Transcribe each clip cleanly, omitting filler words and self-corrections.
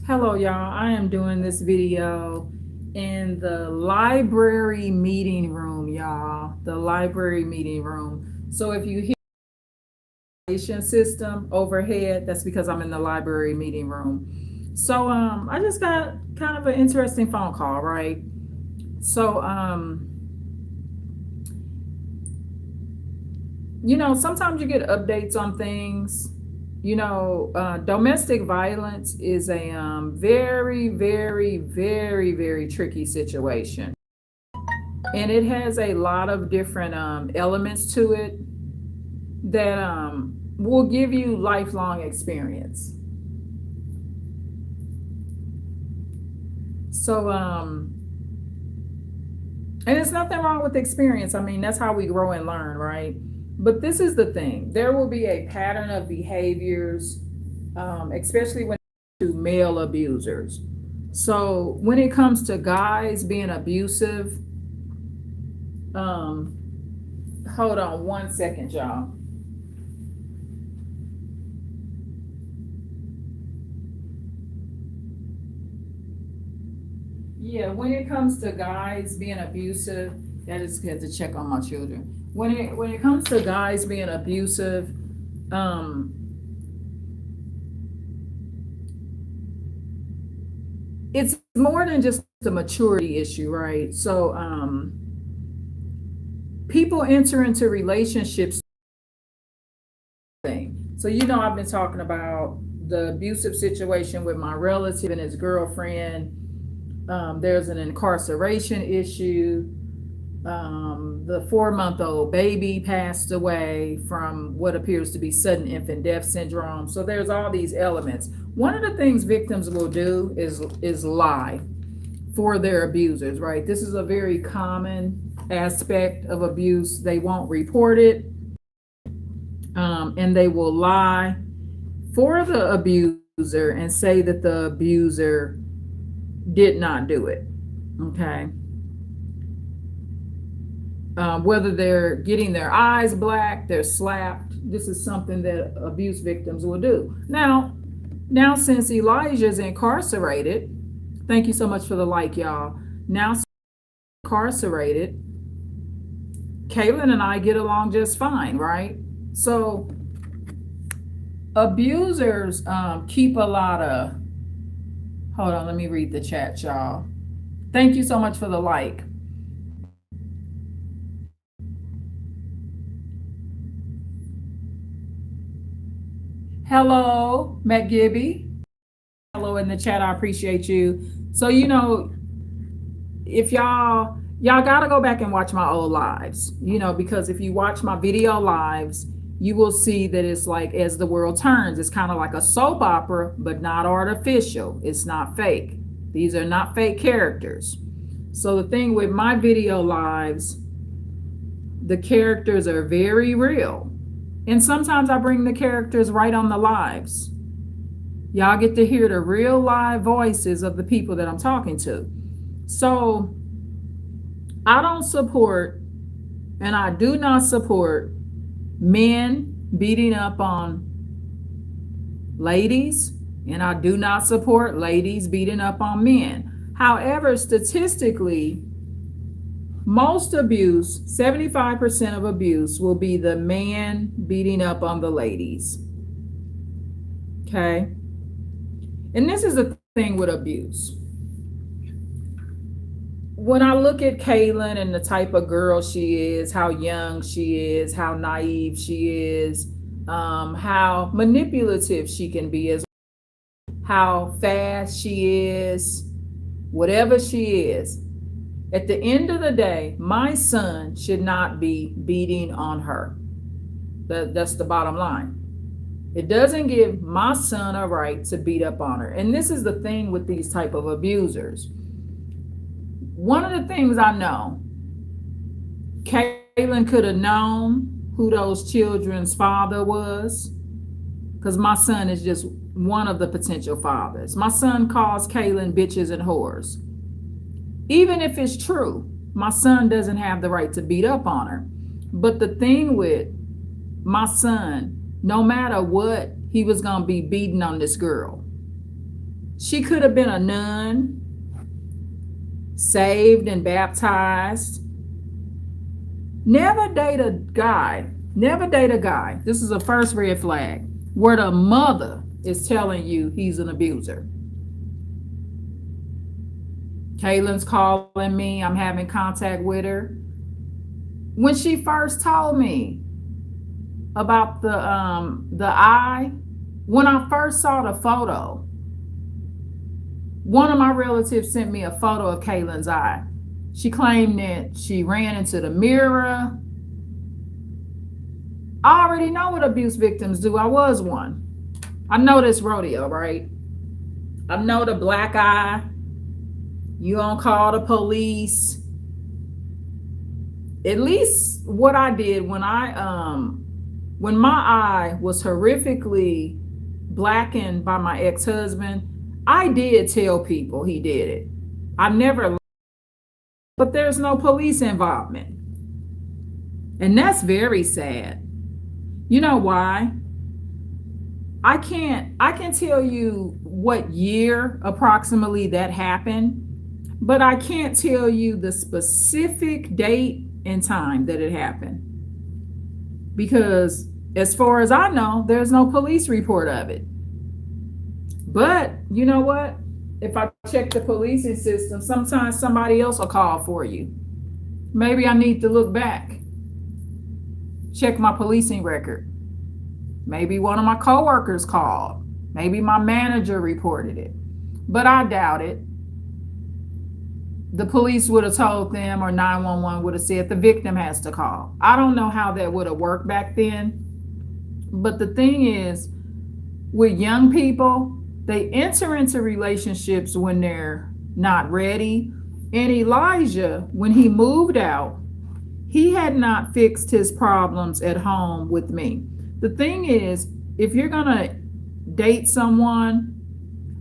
Hello, y'all. I am doing this video in the library meeting room, y'all. The library meeting room. So if you hear the ventilation system overhead, that's because I'm in the library meeting room. So I just got kind of an interesting phone call, right? So sometimes you get updates on things. Domestic violence is a very, very, very, very tricky situation. And it has a lot of different elements to it that will give you lifelong experience. So, and there's nothing wrong with experience. I mean, that's how we grow and learn, right? But this is the thing, there will be a pattern of behaviors, especially when it comes to male abusers. So, when it comes to guys being abusive, um, hold on 1 second, y'all. Yeah, when it comes to guys being abusive, that is good to check on my children. When it comes to guys being abusive, um, it's more than just a maturity issue, right? So people enter into relationships thing. So I've been talking about the abusive situation with my relative and his girlfriend. There's an incarceration issue. The 4-month-old baby passed away from what appears to be sudden infant death syndrome. So there's all these elements. One of the things victims will do is lie for their abusers, right? This is a very common aspect of abuse. They won't report it, and they will lie for the abuser and say that the abuser did not do it. Okay. Whether they're getting their eyes black, they're slapped. This is something that abuse victims will do. Now since Elijah's incarcerated, thank you so much for the like, y'all. Now incarcerated, Kaylin and I get along just fine, right? So abusers keep a lot of. Hold on, let me read the chat, y'all. Thank you so much for the like. Hello, Matt Gibby. Hello in the chat. I appreciate you. So if y'all gotta go back and watch my old lives, because if you watch my video lives, you will see that it's like as the world turns, it's kind of like a soap opera, but not artificial. It's not fake. These are not fake characters. So the thing with my video lives, the characters are very real. And sometimes I bring the characters right on the lives. Y'all get to hear the real live voices of the people that I'm talking to. So I don't support, and I do not support men beating up on ladies, and I do not support ladies beating up on men. However, statistically, most abuse, 75% of abuse, will be the man beating up on the ladies. Okay? And this is the thing with abuse. When I look at Kaylin and the type of girl she is, how young she is, how naive she is, how manipulative she can be, as how fast she is, whatever she is, at the end of the day, my son should not be beating on her. That's the bottom line. It doesn't give my son a right to beat up on her. And this is the thing with these type of abusers. One of the things I know, Kaylin could have known who those children's father was, because my son is just one of the potential fathers. My son calls Kaylin bitches and whores. Even if it's true, my son doesn't have the right to beat up on her. But the thing with my son, no matter what, he was going to be beating on this girl. She could have been a nun, saved and baptized. Never date a guy. Never date a guy. This is a first red flag where the mother is telling you he's an abuser. Kaylin's calling me. I'm having contact with her. When she first told me about the eye, when I first saw the photo, one of my relatives sent me a photo of Kaylin's eye. She claimed that she ran into the mirror. I already know what abuse victims do. I was one. I know this rodeo, right? I know the black eye. You don't call the police. At least what I did when when my eye was horrifically blackened by my ex-husband, I did tell people he did it. I never, but there's no police involvement. And that's very sad. You know why? I can tell you what year approximately that happened, but I can't tell you the specific date and time that it happened. Because as far as I know, there's no police report of it. But you know what? If I check the policing system, sometimes somebody else will call for you. Maybe I need to look back. Check my policing record. Maybe one of my coworkers called. Maybe my manager reported it. But I doubt it. The police would have told them, or 911 would have said the victim has to call. I don't know how that would have worked back then. But the thing is, with young people, they enter into relationships when they're not ready. And Elijah, when he moved out, he had not fixed his problems at home with me. The thing is, if you're going to date someone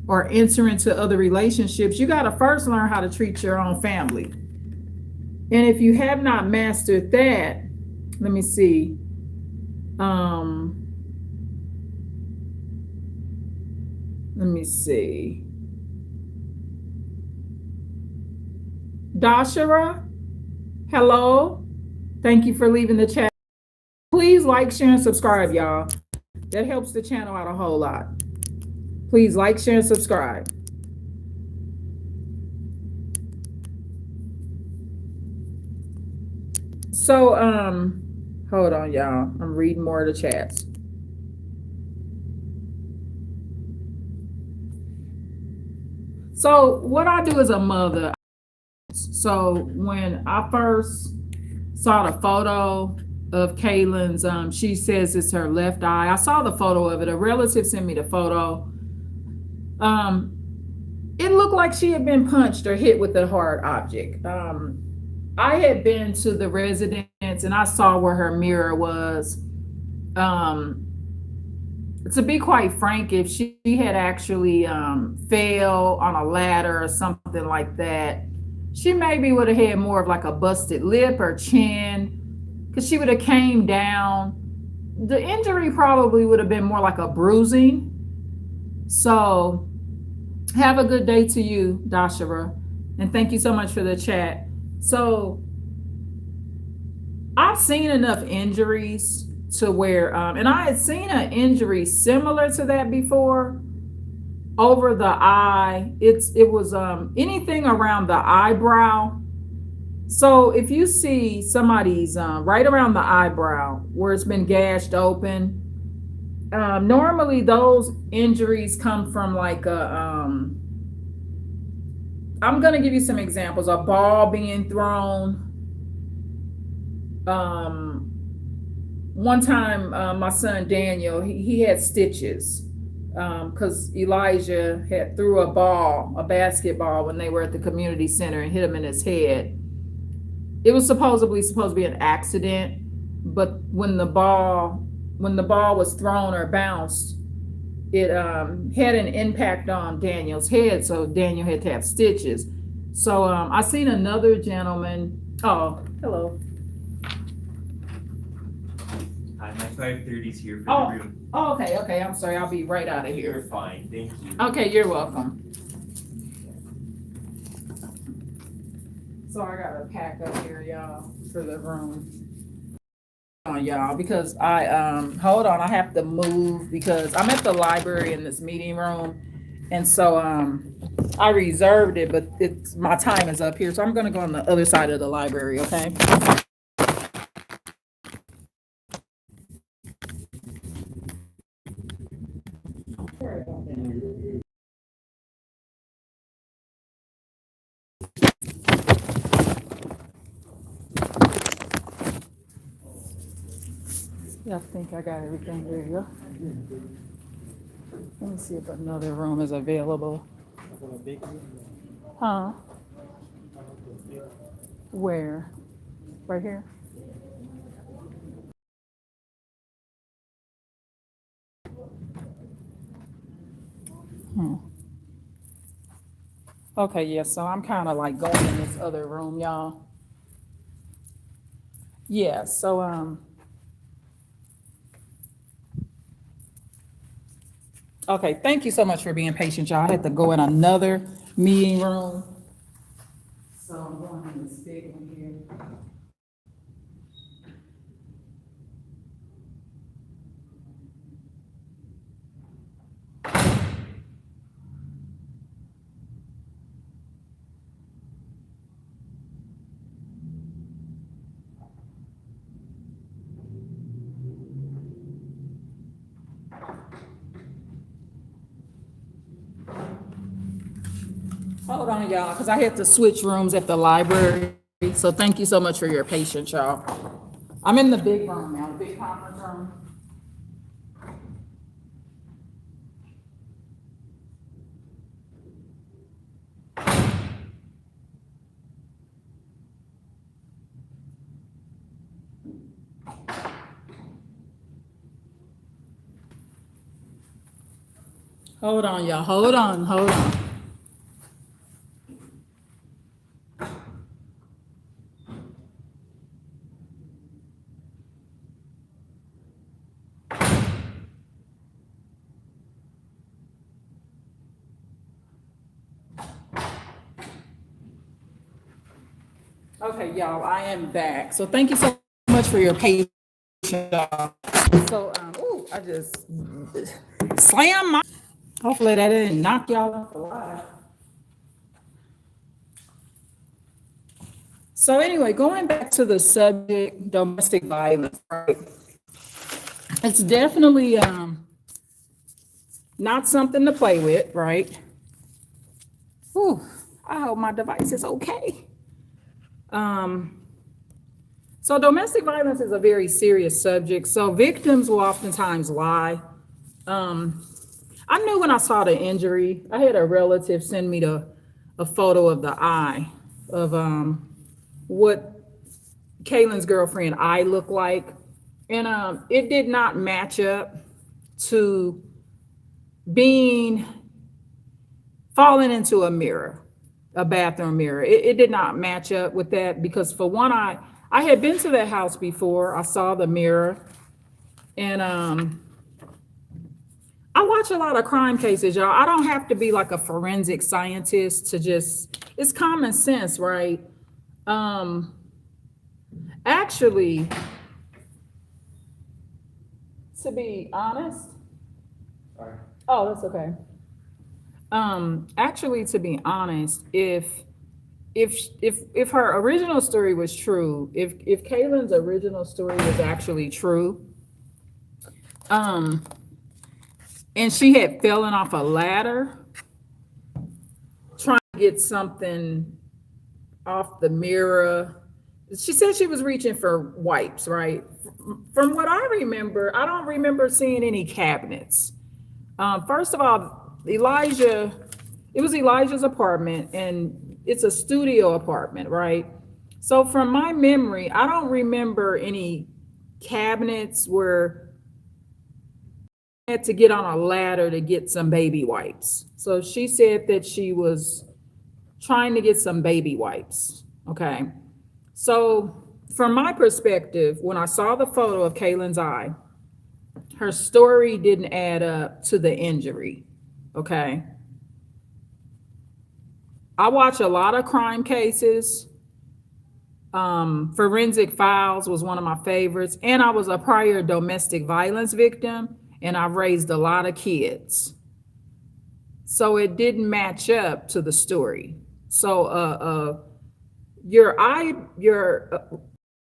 or enter into other relationships, you got to first learn how to treat your own family. And if you have not mastered that, let me see. Let me see. Dashara, hello. Thank you for leaving the chat. Please like, share, and subscribe, y'all. That helps the channel out a whole lot. Please like, share, and subscribe. So, hold on, y'all. I'm reading more of the chats. So what I do as a mother, so when I first saw the photo of Kaylin's, she says it's her left eye. I saw the photo of it. A relative sent me the photo. It looked like she had been punched or hit with a hard object. I had been to the residence and I saw where her mirror was. To be quite frank, if she had actually fell on a ladder or something like that, she maybe would have had more of like a busted lip or chin, because she would have came down. The injury probably would have been more like a bruising. So have a good day to you, Dashara, and thank you so much for the chat. So I've seen enough injuries to where, and I had seen an injury similar to that before over the eye. It was anything around the eyebrow. So if you see somebody's right around the eyebrow where it's been gashed open, normally those injuries come from like I'm going to give you some examples. A ball being thrown. One time, my son Daniel, he had stitches because Elijah had threw a basketball when they were at the community center and hit him in his head. It was supposed to be an accident, but when the ball was thrown or bounced, it had an impact on Daniel's head, so Daniel had to have stitches. So I seen another gentleman. Oh, hello. Hi, Mike. 5:30 is here for Oh, the room. oh, okay, I'm sorry, I'll be right out of You're here. fine, thank you. Okay, you're welcome. So I gotta pack up here, y'all, for the room. On y'all, because hold on, I have to move because I'm at the library in this meeting room. And so I reserved it, but it's my time is up here. So I'm gonna go on the other side of the library, okay? Yeah, I think I got everything. There you go. Let me see if another room is available. Huh? Where? Right here? Hmm. Okay, yeah, so I'm kind of like going in this other room, y'all. Yeah, so okay, thank you so much for being patient, y'all. I had to go in another meeting room. So I'm going in this big one here. Hold on, y'all, because I had to switch rooms at the library. So thank you so much for your patience, y'all. I'm in the big room now, the big conference room. Hold on, y'all. Hold on, hold on. Okay, y'all, I am back. So thank you so much for your patience, y'all. So, ooh, I just slammed my, hopefully that didn't knock y'all off the line. So anyway, going back to the subject, domestic violence, right? It's definitely not something to play with, right? Whew, I hope my device is okay. So domestic violence is a very serious subject. So victims will oftentimes lie. I knew when I saw the injury. I had a relative send me a photo of the eye of what Kaylin's girlfriend eye looked like, and it did not match up to being falling into a mirror, a bathroom mirror. It did not match up with that because for one, I had been to that house before. I saw the mirror, and I watch a lot of crime cases, y'all. I don't have to be like a forensic scientist to just, it's common sense, right? Actually, to be honest, Sorry. oh, that's okay. Actually, to be honest, if her original story was true, if Kaylin's original story was actually true, and she had fallen off a ladder trying to get something off the mirror. She said she was reaching for wipes, right? From what I remember, I don't remember seeing any cabinets. First of all, it was Elijah's apartment, and it's a studio apartment, right? So from my memory, I don't remember any cabinets where I had to get on a ladder to get some baby wipes. So she said that she was trying to get some baby wipes. Okay. So from my perspective, when I saw the photo of Kaylin's eye, her story didn't add up to the injury. Okay. I watch a lot of crime cases. Forensic Files was one of my favorites. And I was a prior domestic violence victim, and I've raised a lot of kids. So it didn't match up to the story. So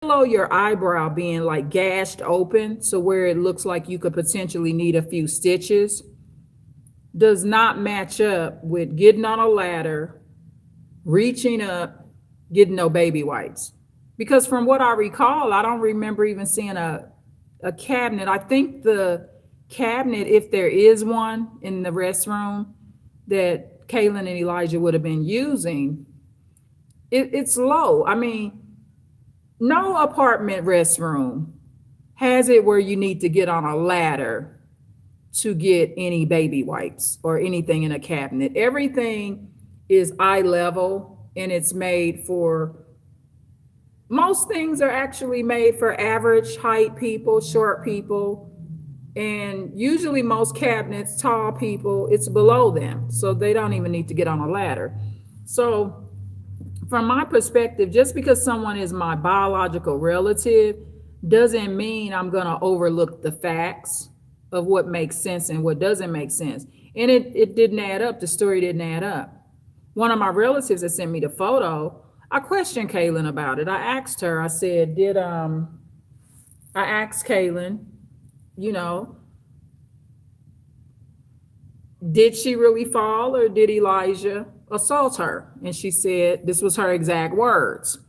below your eyebrow being like gashed open, so where it looks like you could potentially need a few stitches, does not match up with getting on a ladder, reaching up, getting no baby wipes. Because from what I recall, I don't remember even seeing a cabinet. I think the cabinet, if there is one in the restroom that Kaylin and Elijah would have been using, it's low. I mean, no apartment restroom has it where you need to get on a ladder to get any baby wipes or anything in a cabinet. Everything is eye level, and it's made for, most things are actually made for average height people, short people, and usually most cabinets, tall people, it's below them, so they don't even need to get on a ladder. So from my perspective, just because someone is my biological relative doesn't mean I'm going to overlook the facts of what makes sense and what doesn't make sense. And it didn't add up. The story didn't add up. One of my relatives that sent me the photo, I questioned Kaylin about it. I asked her, I said, I asked Kaylin, did she really fall, or did Elijah assault her? And she said, this was her exact words.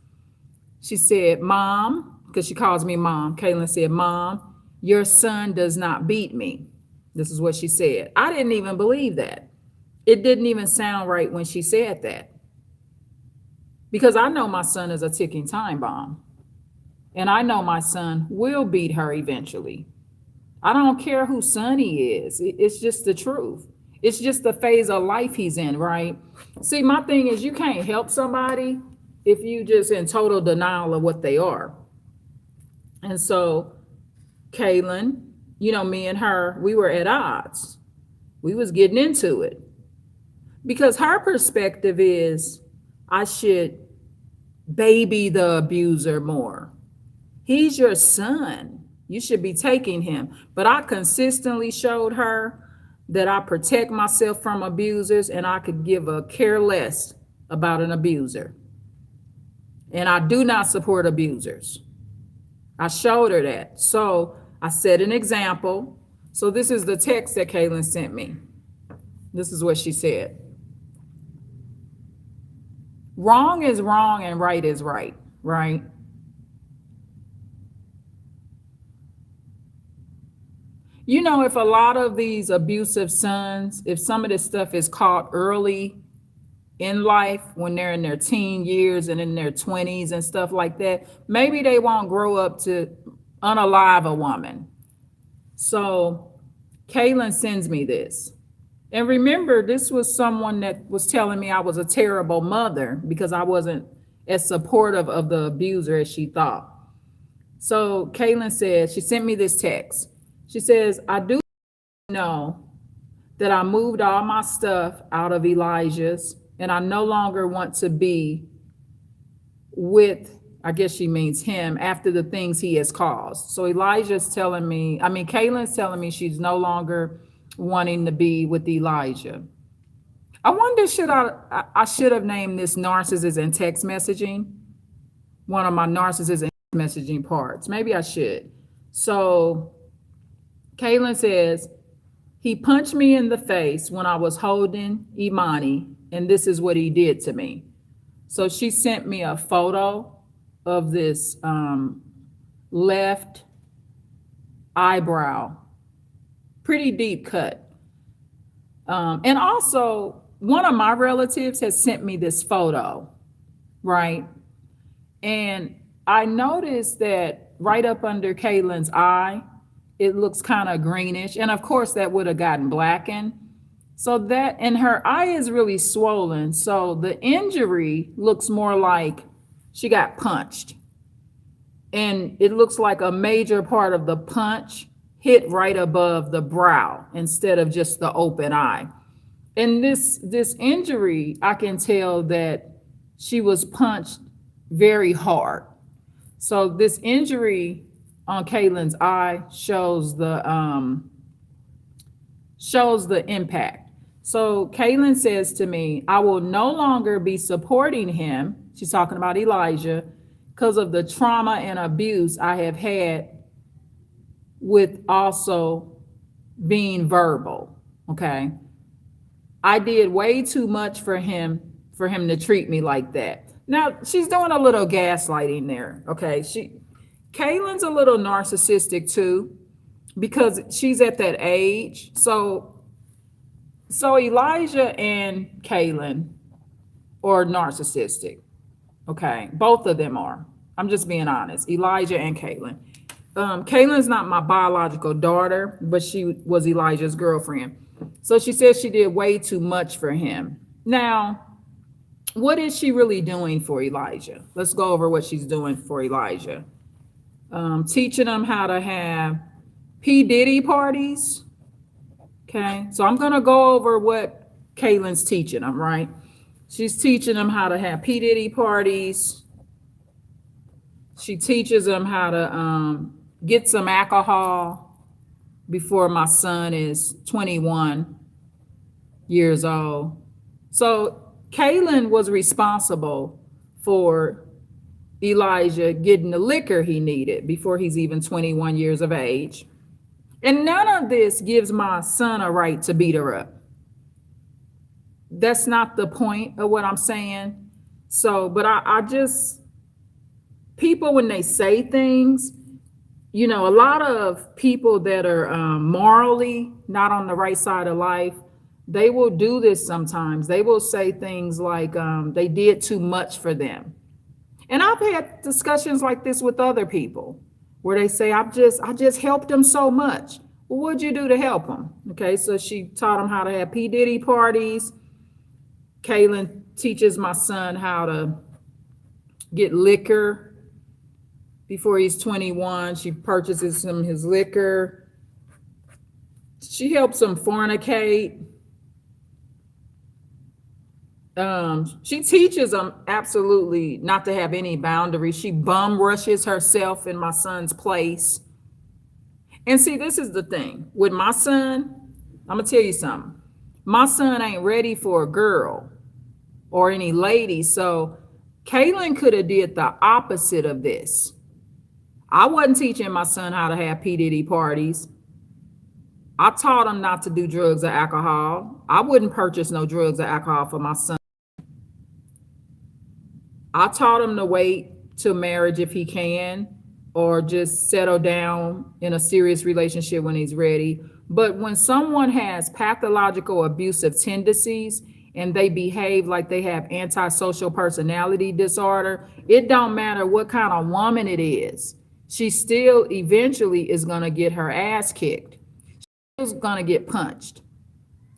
She said, Mom, because she calls me Mom. Kaylin said, Mom, your son does not beat me. This is what she said. I didn't even believe that. It didn't even sound right when she said that. Because I know my son is a ticking time bomb. And I know my son will beat her eventually. I don't care whose son he is. It's just the truth. It's just the phase of life he's in, right? See, my thing is, you can't help somebody if you just in total denial of what they are. And so Kaylin, me and her, we were at odds. We was getting into it. Because her perspective is, I should baby the abuser more. He's your son. You should be taking him. But I consistently showed her that I protect myself from abusers, and I could give a care less about an abuser. And I do not support abusers. I showed her that. So I set an example. So this is the text that Kaylin sent me. This is what she said. Wrong is wrong and right is right, right? If a lot of these abusive sons, if some of this stuff is caught early in life, when they're in their teen years and in their 20s and stuff like that, maybe they won't grow up to unalive a woman. So Kaylin sends me this. And remember, this was someone that was telling me I was a terrible mother because I wasn't as supportive of the abuser as she thought. So Kaylin said, she sent me this text. She says, I do know that I moved all my stuff out of Elijah's, and I no longer want to be with, I guess she means him, after the things he has caused. So Kaylin telling me she's no longer wanting to be with Elijah. I wonder, I should have named this Narcissist and text messaging, one of my Narcissist and messaging parts. Maybe I should. So Kaylin says, he punched me in the face when I was holding Imani, and this is what he did to me. So she sent me a photo of this left eyebrow, pretty deep cut. And also, one of my relatives has sent me this photo, right? And I noticed that right up under Kaylin's eye, it looks kind of greenish. And of course, that would have gotten blackened. So that, and her eye is really swollen. So the injury looks more like she got punched. And it looks like a major part of the punch hit right above the brow instead of just the open eye. And this injury, I can tell that she was punched very hard. So this injury on Kaylin's eye shows the impact. So Kaylin says to me, I will no longer be supporting him. She's talking about Elijah because of the trauma and abuse I have had with also being verbal. Okay. I did way too much for him to treat me like that. Now she's doing a little gaslighting there. Okay. Kaylin's a little narcissistic too, because she's at that age. So Elijah and Kaylin are narcissistic. Okay. Both of them are. I'm just being honest. Elijah and Kaylin. Kaylin's not my biological daughter, but she was Elijah's girlfriend. So she says she did way too much for him. Now, what is she really doing for Elijah? Let's go over what she's doing for Elijah. Teaching him how to have P. Diddy parties. Okay, so I'm going to go over what Kaylin's teaching him, right? She's teaching him how to have P. Diddy parties. She teaches him how to get some alcohol before my son is 21 years old. So Kaylin was responsible for Elijah getting the liquor he needed before he's even 21 years of age. And none of this gives my son a right to beat her up. That's not the point of what I'm saying. So, but I just, people, when they say things, you know, a lot of people that are morally not on the right side of life, they will do this sometimes. They will say things like they did too much for them. And I've had discussions like this with other people where they say, I just helped them so much. Well, what'd you do to help them? Okay, so she taught them how to have P. Diddy parties. Kaylin teaches my son how to get liquor before he's 21. She purchases him his liquor. She helps him fornicate. She teaches him absolutely not to have any boundaries. She bum rushes herself in my son's place. And see, this is the thing. With my son, I'm going to tell you something. My son ain't ready for a girl or any lady. So Kaylin could have did the opposite of this. I wasn't teaching my son how to have P. Diddy parties. I taught him not to do drugs or alcohol. I wouldn't purchase no drugs or alcohol for my son. I taught him to wait till marriage if he can, or just settle down in a serious relationship when he's ready. But when someone has pathological abusive tendencies and they behave like they have antisocial personality disorder, it don't matter what kind of woman it is. She still eventually is going to get her ass kicked. She's going to get punched.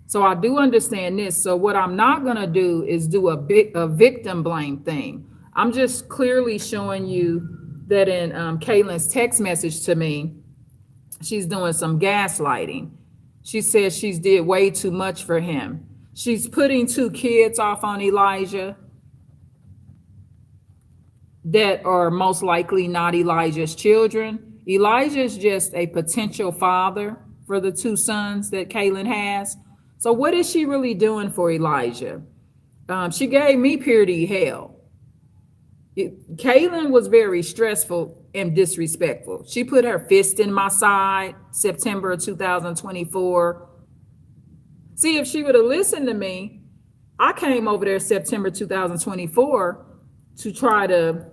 So I do understand this. So what I'm not going to do is do a victim blame thing. I'm just clearly showing you that in Kaylin's text message to me, she's doing some gaslighting. She says she's did way too much for him. She's putting 2 kids off on Elijah that are most likely not Elijah's children. Elijah's just a potential father for the 2 sons that Kaylin has. So what is she really doing for Elijah? She gave me purity hell. Kaylin was very stressful and disrespectful. She put her fist in my side, September of 2024. See, if she would have listened to me, I came over there September 2024 to try to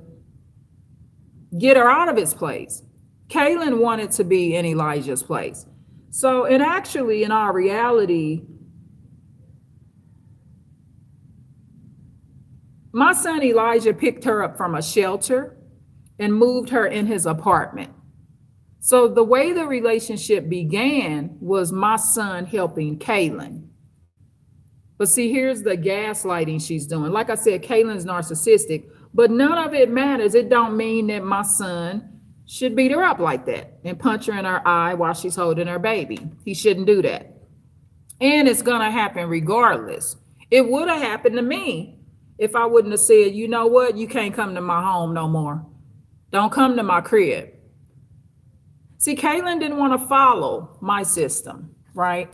get her out of his place. Kaylin wanted to be in Elijah's place. So, and actually, in our reality, my son Elijah picked her up from a shelter and moved her in his apartment. So the way the relationship began was my son helping Kaylin. But see, here's the gaslighting she's doing. Like I said, Kaylin's narcissistic, but none of it matters. It don't mean that my son should beat her up like that and punch her in her eye while she's holding her baby. He shouldn't do that. And it's going to happen regardless. It would have happened to me if I wouldn't have said, you know what, you can't come to my home no more. Don't come to my crib. See, Caitlin didn't want to follow my system, right?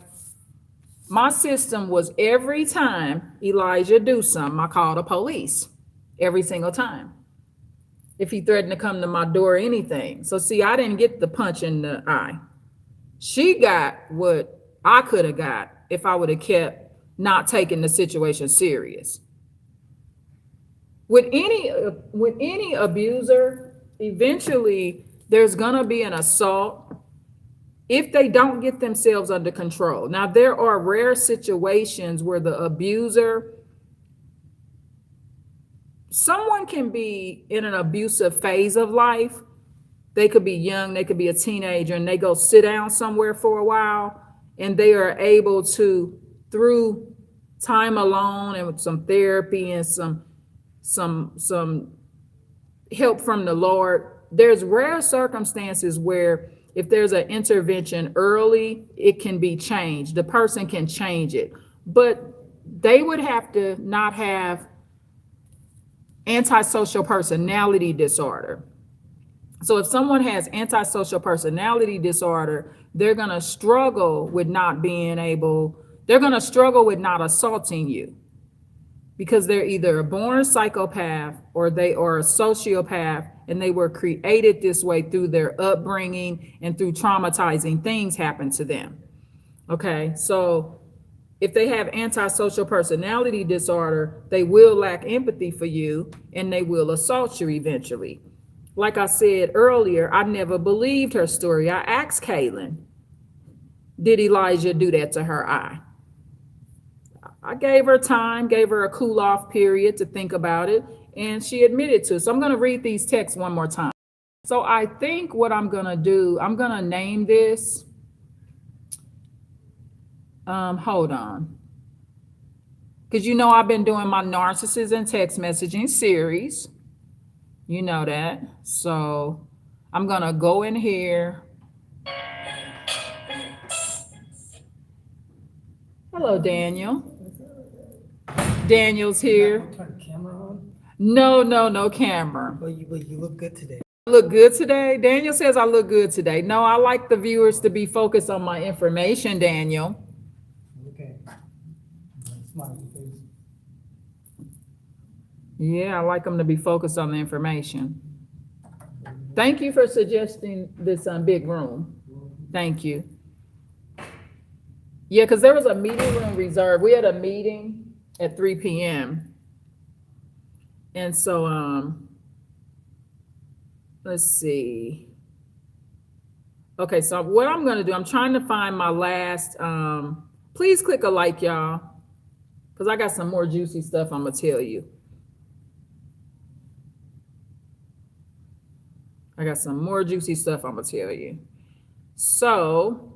My system was every time Elijah do something, I called the police every single time. If he threatened to come to my door or anything. So see, I didn't get the punch in the eye. She got what I could have got if I would have kept not taking the situation serious. With any abuser, eventually there's gonna be an assault if they don't get themselves under control. Now, there are rare situations where the abuser, someone can be in an abusive phase of life. They could be young, they could be a teenager, and they go sit down somewhere for a while, and they are able to, through time alone and with some therapy and some help from the Lord, there's rare circumstances where if there's an intervention early, it can be changed. The person can change it, but they would have to not have antisocial personality disorder. So if someone has antisocial personality disorder, they're going to struggle with not assaulting you, because they're either a born psychopath or they are a sociopath, and they were created this way through their upbringing and through traumatizing things happen to them. Okay, so if they have antisocial personality disorder, they will lack empathy for you and they will assault you eventually. Like I said earlier, I never believed her story. I asked Caitlin, did Elijah do that to her eye? I gave her time, gave her a cool off period to think about it, and she admitted to it. So I'm going to read these texts one more time. So I think what I'm going to do, I'm going to name this. Hold on. Because you know I've been doing my Narcissist and text messaging series. You know that. So I'm going to go in here. Hello, Daniel. Daniel's here. Turn the camera on. No camera. But you look good today. I look good today? Daniel says I look good today. No, I like the viewers to be focused on my information, Daniel. Okay. Smiley face. Yeah, I like them to be focused on the information. Thank you for suggesting this big room. Thank you. Yeah, because there was a meeting room reserved. We had a meeting at 3 p.m. And so, let's see. Okay, so what I'm going to do, I'm trying to find my last, please click a like, y'all, because I got some more juicy stuff I'm going to tell you. I got some more juicy stuff I'm going to tell you. So,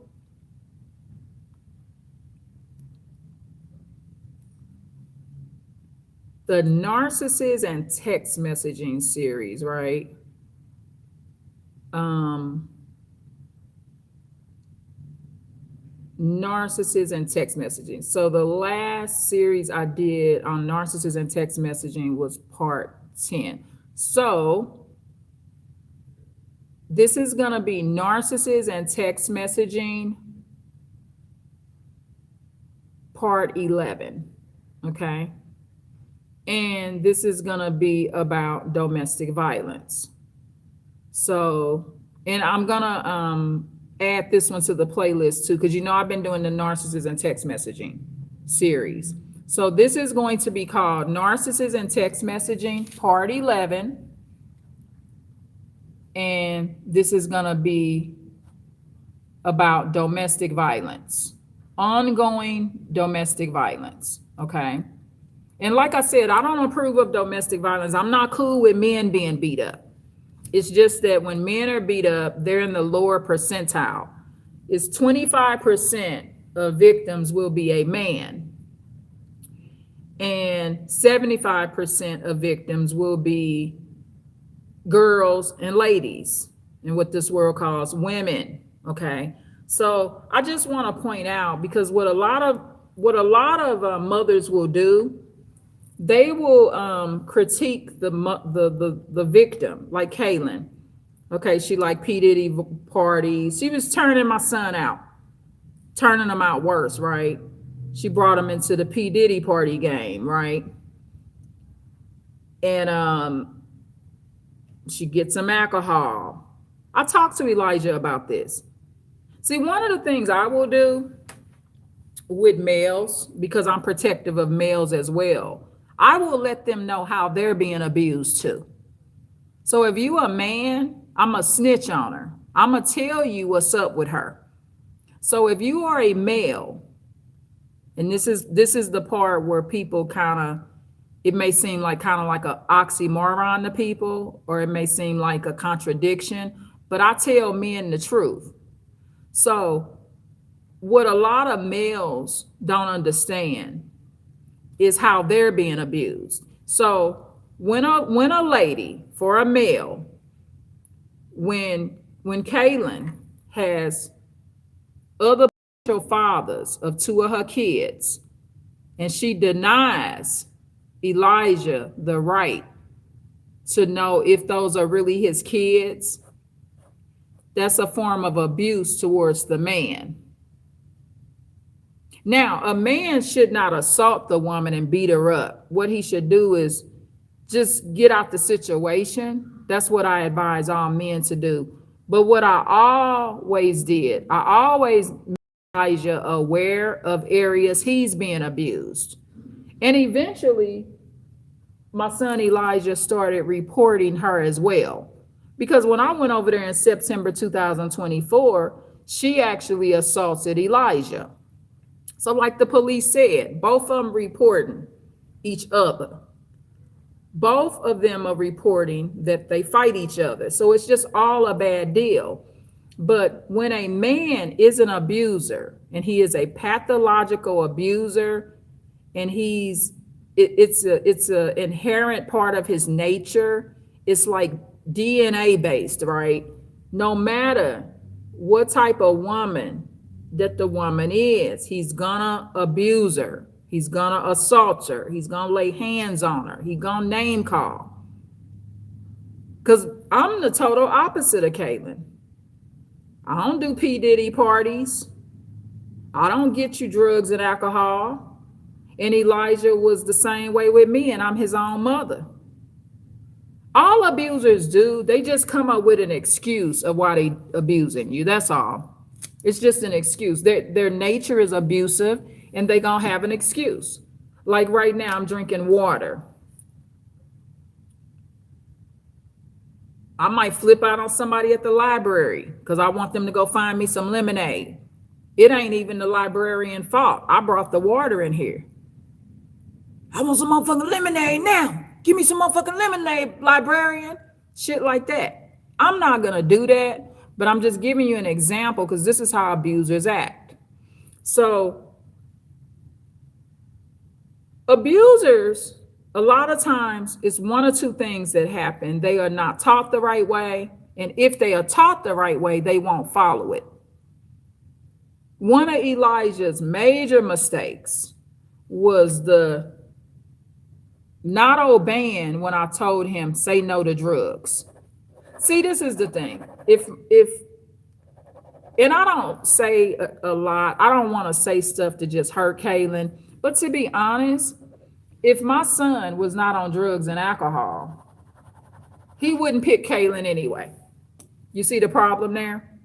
the Narcissist and text messaging series, right? Narcissist and text messaging. So the last series I did on Narcissist and text messaging was part 10. So this is going to be Narcissist and text messaging part 11. Okay. And this is going to be about domestic violence. So, and I'm going to add this one to the playlist too, because you know I've been doing the Narcissist and text messaging series. So this is going to be called Narcissist and text messaging part 11. And this is going to be about domestic violence, ongoing domestic violence. Okay. And like I said, I don't approve of domestic violence. I'm not cool with men being beat up. It's just that when men are beat up, they're in the lower percentile. It's 25% of victims will be a man, and 75% of victims will be girls and ladies. and what this world calls women. Okay. So I just want to point out, because what a lot of mothers will do, they will critique the victim, like Kaylin. Okay, she like P. Diddy parties. She was turning my son out, turning him out worse, right? She brought him into the P. Diddy party game, right? And she gets him alcohol. I talked to Elijah about this. See, one of the things I will do with males, because I'm protective of males as well, I will let them know how they're being abused too. So if you a man, I'm a snitch on her. I'm gonna tell you what's up with her. So if you are a male, and this is the part where people kind of, it may seem like kind of like an oxymoron to people, or it may seem like a contradiction, but I tell men the truth. So what a lot of males don't understand is how they're being abused. So when a lady, for a male, when Kaylin has other potential fathers of two of her kids, and she denies Elijah the right to know if those are really his kids, that's a form of abuse towards the man. Now, a man should not assault the woman and beat her up. What he should do is just get out the situation. That's what I advise all men to do. But what I always did, I always made Elijah aware of areas he's being abused. And eventually, my son Elijah started reporting her as well. Because when I went over there in September 2024, she actually assaulted Elijah. So like the police said, both of them reporting each other. Both of them are reporting that they fight each other. So it's just all a bad deal. But when a man is an abuser, and he is a pathological abuser, and it's a inherent part of his nature, it's like DNA based, right? No matter what type of woman that the woman is, he's gonna abuse her. He's gonna assault her. He's gonna lay hands on her. He's gonna name call. Because I'm the total opposite of Caitlin. I don't do P. Diddy parties. I don't get you drugs and alcohol. And Elijah was the same way with me, and I'm his own mother. All abusers do, they just come up with an excuse of why they abusing you. That's all. It's just an excuse. Their nature is abusive, and they gonna have an excuse. Like right now, I'm drinking water. I might flip out on somebody at the library because I want them to go find me some lemonade. It ain't even the librarian's fault. I brought the water in here. I want some motherfucking lemonade now. Give me some motherfucking lemonade, librarian. Shit like that. I'm not gonna do that, but I'm just giving you an example because this is how abusers act. So abusers, a lot of times it's one or two things that happen. They are not taught the right way, and if they are taught the right way, they won't follow it. One of Elijah's major mistakes was the not obeying when I told him say no to drugs. See, this is the thing. If and I don't say a lot. I don't want to say stuff to just hurt Kaylin, but to be honest, if my son was not on drugs and alcohol, he wouldn't pick Kaylin anyway. You see the problem there?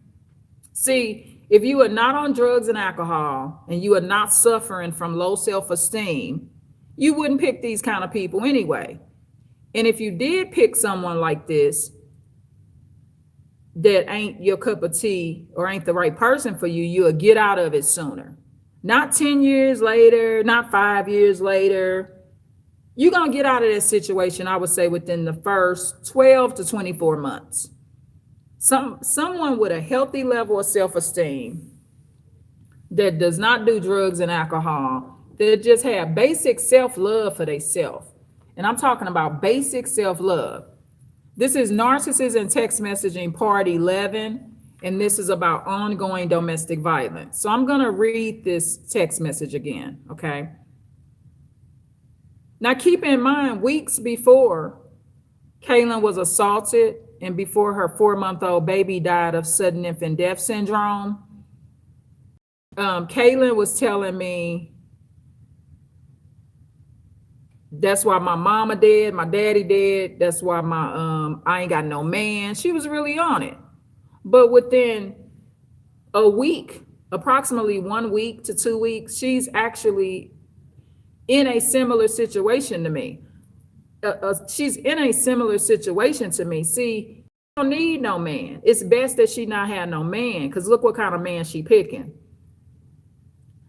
See, if you are not on drugs and alcohol and you are not suffering from low self-esteem, you wouldn't pick these kind of people anyway. And if you did pick someone like this that ain't your cup of tea or ain't the right person for you, you'll get out of it sooner. Not 10 years later, not 5 years later. You're going to get out of that situation, I would say, within the first 12 to 24 months. Someone with a healthy level of self-esteem that does not do drugs and alcohol, that just have basic self-love for themselves. And I'm talking about basic self-love. This is Narcissist and Text Messaging Part 11, and this is about ongoing domestic violence. So I'm going to read this text message again, okay? Now, keep in mind, weeks before Kaylin was assaulted and before her 4-month-old baby died of sudden infant death syndrome, Kaylin was telling me, that's why my mama dead, my daddy dead. That's why I ain't got no man. She was really on it. But within a week, approximately 1 week to 2 weeks, she's actually in a similar situation to me. She's in a similar situation to me. See, I don't need no man. It's best that she not have no man, because look what kind of man she picking.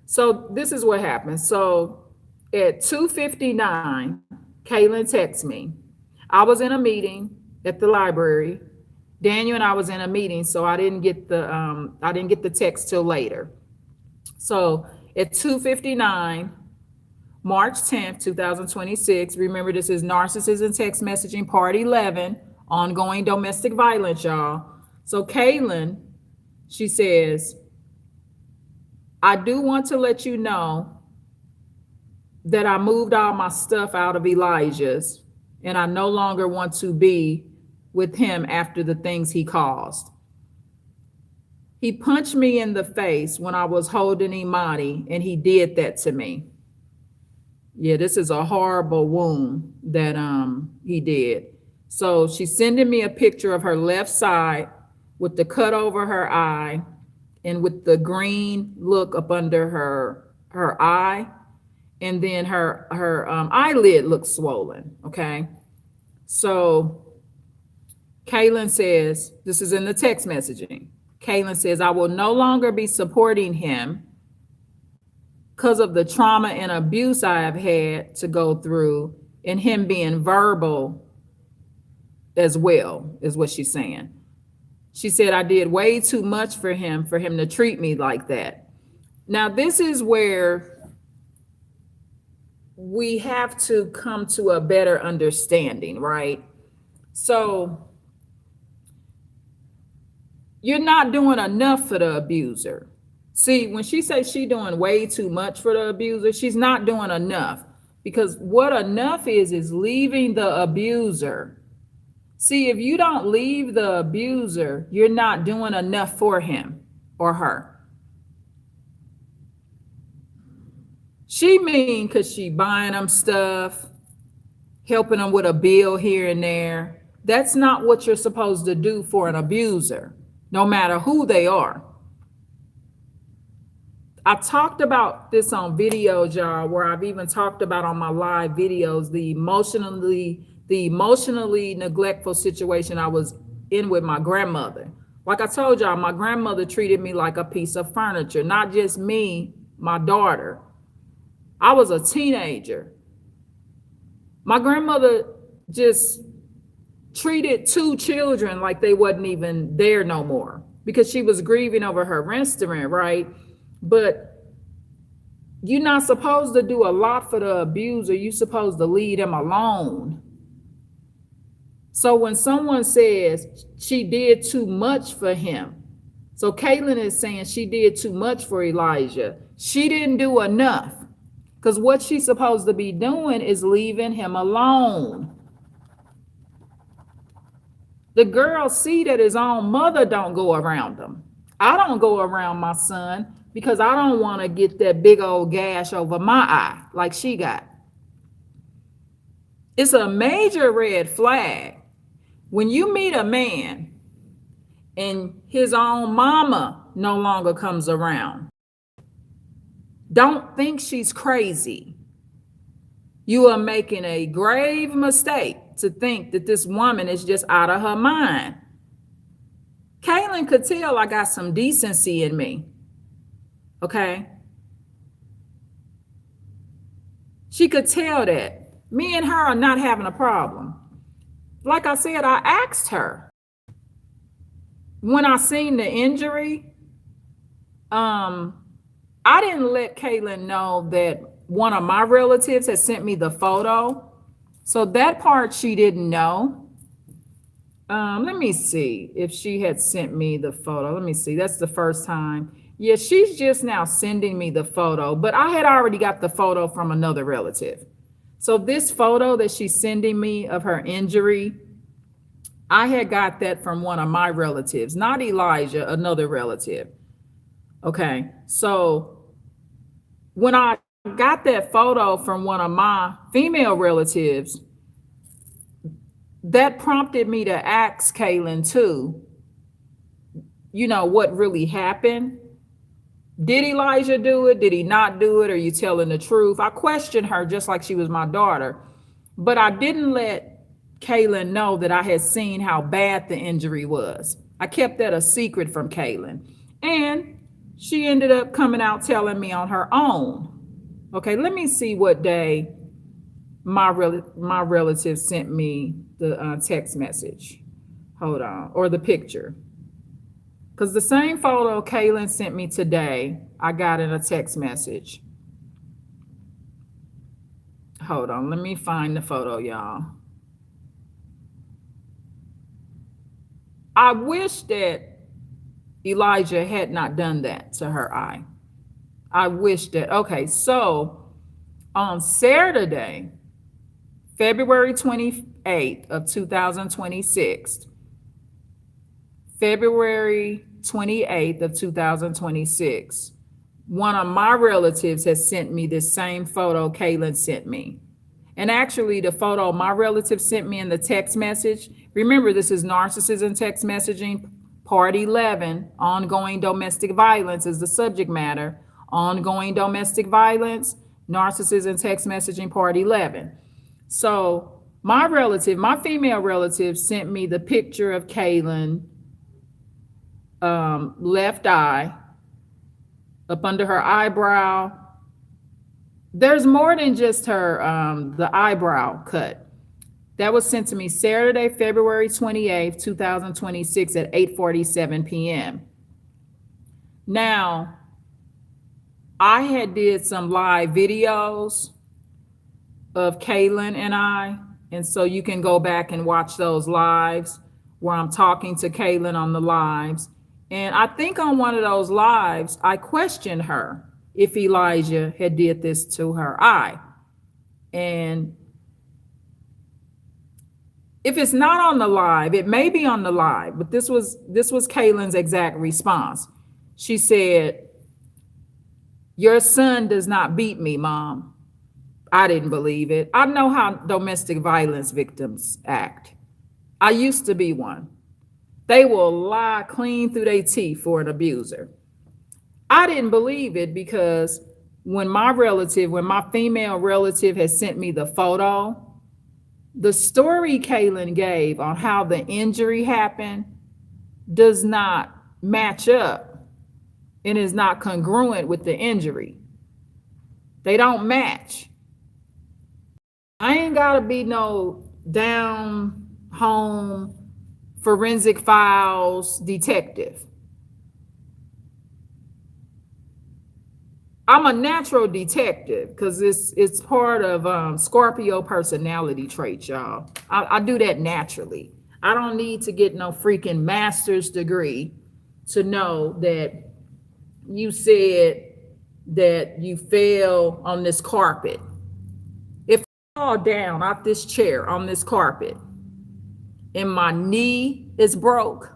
So this is what happened. So at 2:59, Kaylin texts me. I was in a meeting at the library. Daniel and I was in a meeting, so I didn't get the text till later. So at 2:59, March 10th, 2026, remember this is Narcissist and Text Messaging Part 11, ongoing domestic violence, y'all. So Kaylin, she says, I do want to let you know that I moved all my stuff out of Elijah's and I no longer want to be with him after the things he caused. He punched me in the face when I was holding Imani, and he did that to me. Yeah, this is a horrible wound that he did. So she's sending me a picture of her left side with the cut over her eye and with the green look up under her eye. And then her eyelid looks swollen, okay? So Kaylin says, this is in the text messaging. Kaylin says, I will no longer be supporting him because of the trauma and abuse I have had to go through, and him being verbal as well, is what she's saying. She said, I did way too much for him to treat me like that. Now, this is where we have to come to a better understanding, right? So you're not doing enough for the abuser. See, when she says she's doing way too much for the abuser, she's not doing enough, because what enough is leaving the abuser. See, if you don't leave the abuser, you're not doing enough for him or her. She mean because she buying them stuff, helping them with a bill here and there. That's not what you're supposed to do for an abuser, no matter who they are. I talked about this on videos, y'all, where I've even talked about on my live videos, the emotionally neglectful situation I was in with my grandmother. Like I told y'all, my grandmother treated me like a piece of furniture, not just me, my daughter. I was a teenager. My grandmother just treated 2 children like they wasn't even there no more, because she was grieving over her restaurant, right? But you're not supposed to do a lot for the abuser. You're supposed to leave them alone. So when someone says she did too much for him, so Kaylin is saying she did too much for Elijah. She didn't do enough, because what she's supposed to be doing is leaving him alone. The girl see that his own mother don't go around him. I don't go around my son because I don't want to get that big old gash over my eye like she got. It's a major red flag when you meet a man and his own mama no longer comes around. Don't think she's crazy. You are making a grave mistake to think that this woman is just out of her mind. Kaylin could tell I got some decency in me. Okay? She could tell that. Me and her are not having a problem. Like I said, I asked her when I seen the injury. I didn't let Kaylin know that one of my relatives had sent me the photo. So that part she didn't know. Let me see if she had sent me the photo. Let me see. That's the first time. Yeah, she's just now sending me the photo, but I had already got the photo from another relative. So this photo that she's sending me of her injury, I had got that from one of my relatives, not Elijah, another relative. Okay. So when I got that photo from one of my female relatives, that prompted me to ask Kaylin too, what really happened. Did Elijah do it? Did he not do it? Are you telling the truth? I questioned her just like she was my daughter, but I didn't let Kaylin know that I had seen how bad the injury was. I kept that a secret from Kaylin. And she ended up coming out telling me on her own. Okay, let me see what day my relative sent me the text message. Hold on, or the picture. Because the same photo Kaylin sent me today, I got in a text message. Hold on, let me find the photo, y'all. I wish that Elijah had not done that to her eye. I wish that. Okay, so on Saturday, February 28th of 2026, February 28th of 2026, one of my relatives has sent me this same photo Kaylin sent me. And actually, the photo my relative sent me in the text message, remember, this is narcissism text messaging, part 11, ongoing domestic violence is the subject matter. Ongoing domestic violence, narcissism text messaging, part 11. So my relative, my female relative, sent me the picture of Kaylin, left eye, up under her eyebrow. There's more than just her, the eyebrow cut. That was sent to me Saturday, February 28th, 2026 at 8:47 p.m. Now, I had did some live videos of Kaylin and I, and so you can go back and watch those lives where I'm talking to Kaylin on the lives. And I think on one of those lives, I questioned her if Elijah had did this to her eye. And if it's not on the live, it may be on the live, but this was Kaylin's exact response. She said, "Your son does not beat me, Mom." I didn't believe it. I know how domestic violence victims act. I used to be one. They will lie clean through their teeth for an abuser. I didn't believe it because when my female relative had sent me the photo, the story Kaylin gave on how the injury happened does not match up and is not congruent with the injury. They don't match. I ain't gotta be no down home forensic files detective. I'm a natural detective because it's part of Scorpio personality traits, y'all. I do that naturally. I don't need to get no freaking master's degree to know that you said that you fell on this carpet. If I fall down off this chair on this carpet and my knee is broke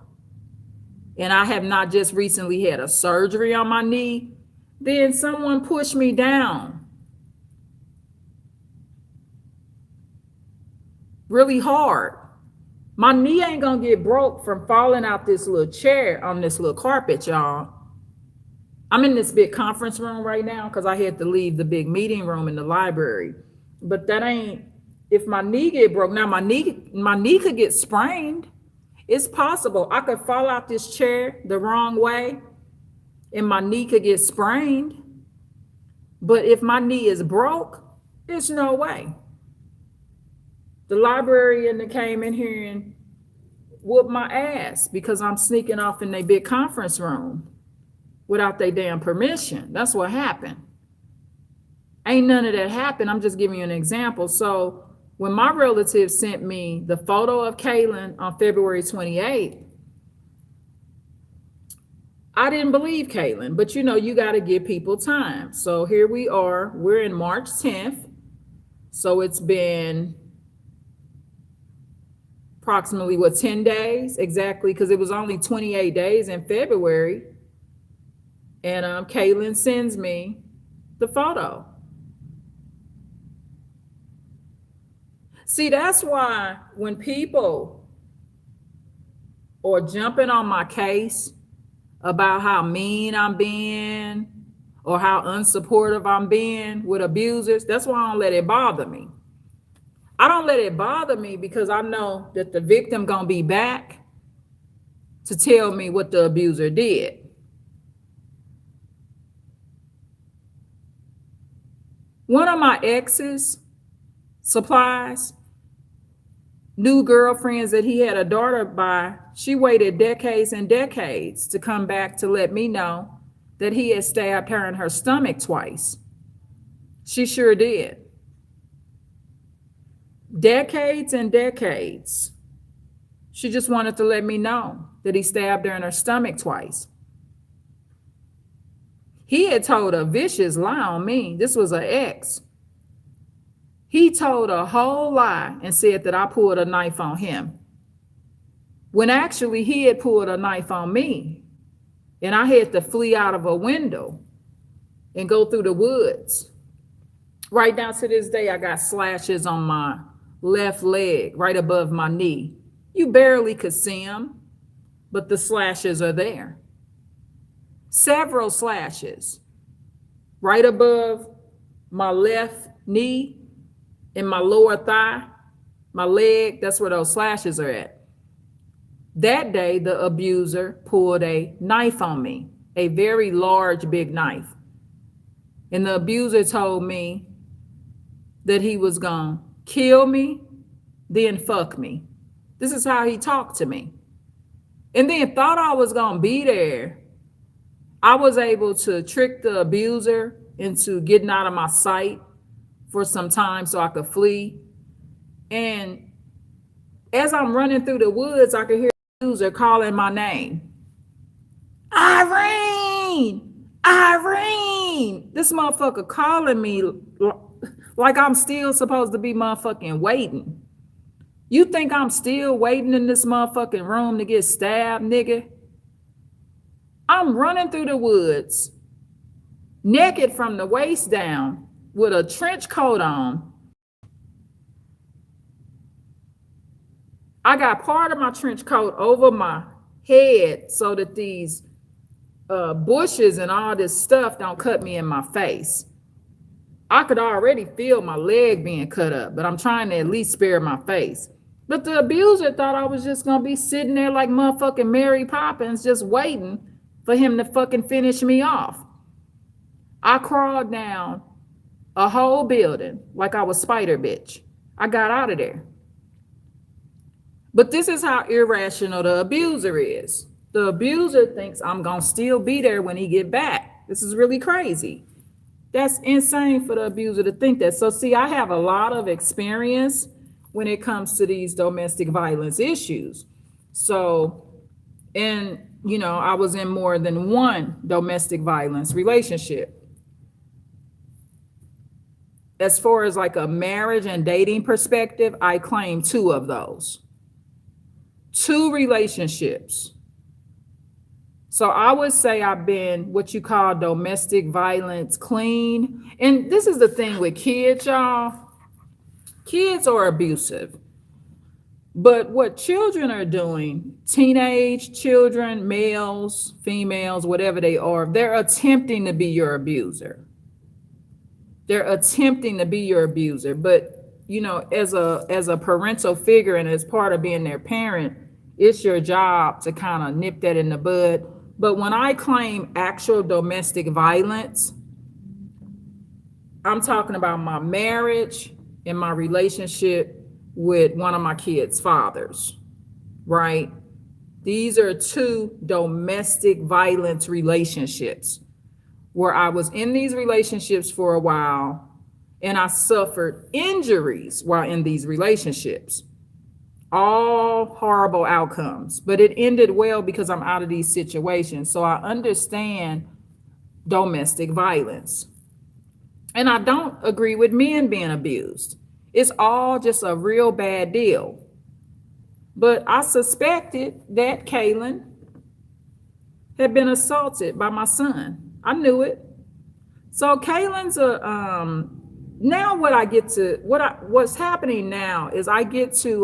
and I have not just recently had a surgery on my knee, then someone pushed me down really hard. My knee ain't gonna get broke from falling out this little chair on this little carpet, y'all. I'm in this big conference room right now because I had to leave the big meeting room in the library. But that ain't, if my knee get broke, now my knee could get sprained. It's possible. I could fall out this chair the wrong way and my knee could get sprained. But if my knee is broke, there's no way. The librarian that came in here and whooped my ass because I'm sneaking off in their big conference room without their damn permission. That's what happened. Ain't none of that happened. I'm just giving you an example. So when my relative sent me the photo of Kaylin on February 28th, I didn't believe Kaylin, but you know, you got to give people time. So here we are, we're in March 10th. So it's been approximately 10 days exactly, because it was only 28 days in February. And Kaylin sends me the photo. See, that's why when people are jumping on my case about how mean I'm being or how unsupportive I'm being with abusers, that's why I don't let it bother me. I don't let it bother me because I know that the victim gonna be back to tell me what the abuser did. One of my exes supplies new girlfriends that he had a daughter by, she waited decades and decades to come back to let me know that he had stabbed her in her stomach twice. She sure did. Decades and decades. She just wanted to let me know that he stabbed her in her stomach twice. He had told a vicious lie on me. This was an ex. He told a whole lie and said that I pulled a knife on him, when actually he had pulled a knife on me, and I had to flee out of a window and go through the woods. Right down to this day, I got slashes on my left leg, right above my knee. You barely could see them, but the slashes are there. Several slashes right above my left knee and my lower thigh, my leg, that's where those slashes are at. That day, the abuser pulled a knife on me, a very large, big knife. And the abuser told me that he was gonna kill me, then fuck me. This is how he talked to me. And then thought I was gonna be there. I was able to trick the abuser into getting out of my sight for some time so I could flee. And as I'm running through the woods, I could hear the abuser calling my name. Irene! Irene! This motherfucker calling me like I'm still supposed to be motherfucking waiting. You think I'm still waiting in this motherfucking room to get stabbed, nigga? I'm running through the woods, naked from the waist down, with a trench coat on. I got part of my trench coat over my head so that these bushes and all this stuff don't cut me in my face. I could already feel my leg being cut up, but I'm trying to at least spare my face. But the abuser thought I was just gonna be sitting there like motherfucking Mary Poppins, just waiting for him to fucking finish me off. I crawled down a whole building like I was Spider Bitch. I got out of there. But this is how irrational the abuser is. The abuser thinks I'm gonna still be there when he get back. This is really crazy. That's insane for the abuser to think that. So see, I have a lot of experience when it comes to these domestic violence issues. So, and you know, I was in more than one domestic violence relationship. As far as like a marriage and dating perspective, I claim 2 of those. 2 relationships. So I would say I've been what you call domestic violence clean. And this is the thing with kids, y'all. Kids are abusive. But what children are doing, teenage children, males, females, whatever they are, they're attempting to be your abuser. They're attempting to be your abuser. But, you know, as a parental figure and as part of being their parent, it's your job to kind of nip that in the bud. But when I claim actual domestic violence, I'm talking about my marriage and my relationship with one of my kids' fathers, right? These are 2 domestic violence relationships where I was in these relationships for a while and I suffered injuries while in these relationships. All horrible outcomes, but it ended well because I'm out of these situations. So I understand domestic violence. And I don't agree with men being abused. It's all just a real bad deal. But I suspected that Kaylin had been assaulted by my son. I knew it. So Kaylin's now what's happening now is I get to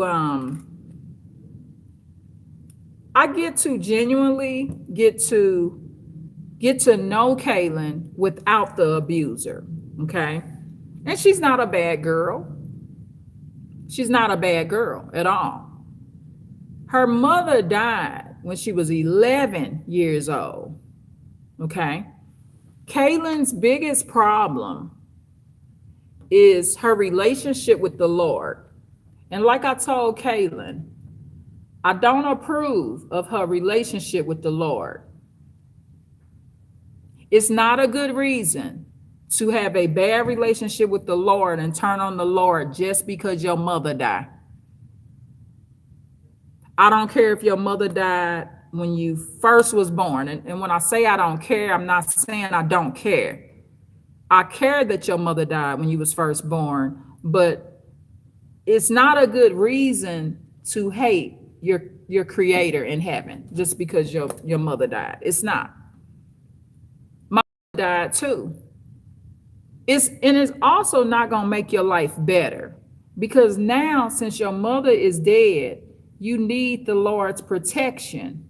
genuinely get to know Kaylin without the abuser. Okay. And she's not a bad girl. She's not a bad girl at all. Her mother died when she was 11 years old. Okay. Kaylin's biggest problem is her relationship with the Lord. And like I told Kaylin, I don't approve of her relationship with the Lord. It's not a good reason to have a bad relationship with the Lord and turn on the Lord just because your mother died. I don't care if your mother died when you first was born. And when I say I don't care, I'm not saying I don't care. I care that your mother died when you was first born, but it's not a good reason to hate your creator in heaven just because your mother died. It's not. My mother died too. It's also not going to make your life better, because now, since your mother is dead, you need the Lord's protection.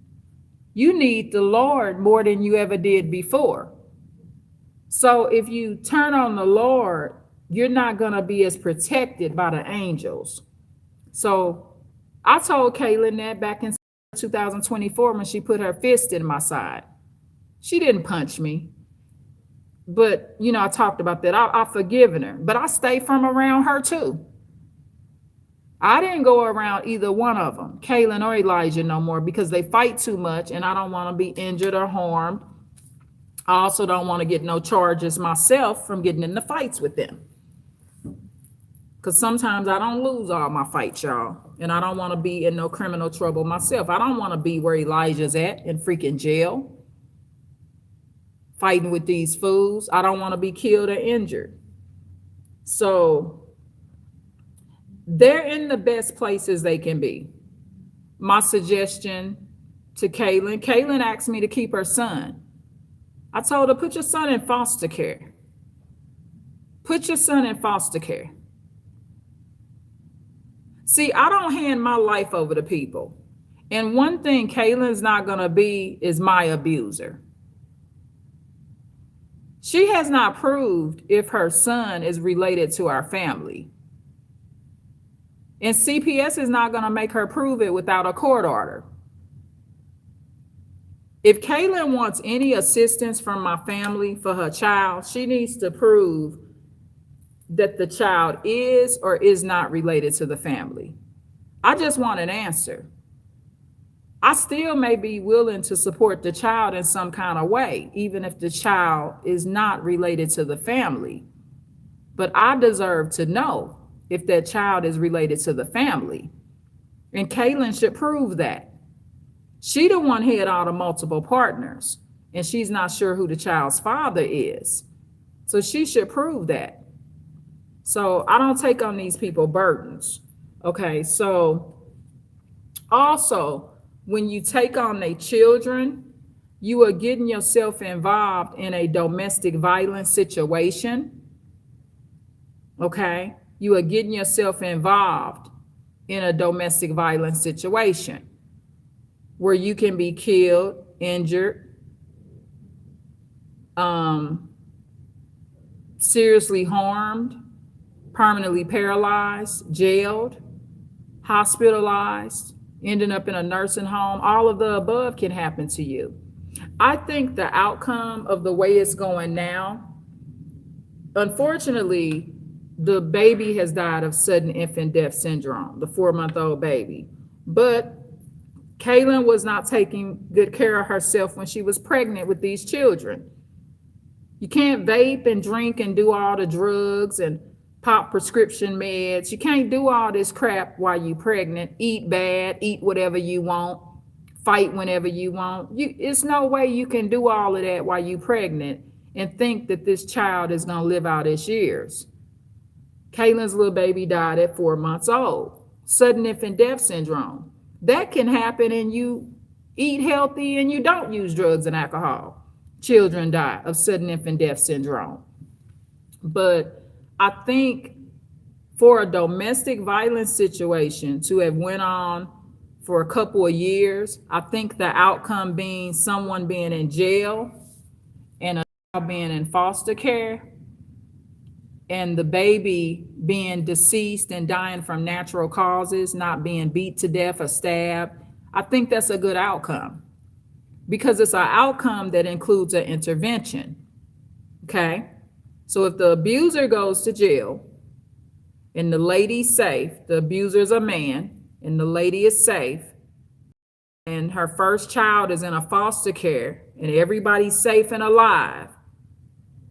You need the Lord more than you ever did before. So if you turn on the Lord, you're not going to be as protected by the angels. So I told Kaylin that back in 2024 when she put her fist in my side. She didn't punch me. But, I talked about that. I've forgiven her, but I stay from around her too. I didn't go around either one of them, Kaylin or Elijah, no more, because they fight too much and I don't want to be injured or harmed. I also don't want to get no charges myself from getting into fights with them. Because sometimes I don't lose all my fights, y'all. And I don't want to be in no criminal trouble myself. I don't want to be where Elijah's at, in freaking jail, fighting with these fools. I don't want to be killed or injured. So they're in the best places they can be. My suggestion to Kaylin asked me to keep her son. I told her, put your son in foster care. Put your son in foster care. See, I don't hand my life over to people. And one thing Kaylin's not going to be is my abuser. She has not proved if her son is related to our family. And CPS is not going to make her prove it without a court order. If Kaylin wants any assistance from my family for her child, she needs to prove that the child is or is not related to the family. I just want an answer. I still may be willing to support the child in some kind of way, even if the child is not related to the family. But I deserve to know if that child is related to the family. And Kaylin should prove that. She the one had all the multiple partners, and she's not sure who the child's father is. So she should prove that. So I don't take on these people burdens. Okay, so also, when you take on their children, you are getting yourself involved in a domestic violence situation. Okay, you are getting yourself involved in a domestic violence situation where you can be killed, injured, seriously harmed, permanently paralyzed, jailed, hospitalized, ending up in a nursing home. All of the above can happen to you. I think the outcome of the way it's going now, unfortunately, the baby has died of sudden infant death syndrome, the 4-month-old baby. But Kaylin was not taking good care of herself when she was pregnant with these children. You can't vape and drink and do all the drugs and pop prescription meds. You can't do all this crap while you pregnant. Eat bad, eat whatever you want, fight whenever you want. It's no way you can do all of that while you pregnant and think that this child is gonna live out its years. Kaylin's little baby died at 4 months old. Sudden infant death syndrome. That can happen and you eat healthy and you don't use drugs and alcohol. Children die of sudden infant death syndrome. But I think for a domestic violence situation to have went on for a couple of years, I think the outcome being someone being in jail and a child being in foster care and the baby being deceased and dying from natural causes, not being beat to death or stabbed, I think that's a good outcome because it's an outcome that includes an intervention, okay? So if the abuser goes to jail and the lady's safe, the abuser's a man and the lady is safe, and her first child is in a foster care and everybody's safe and alive,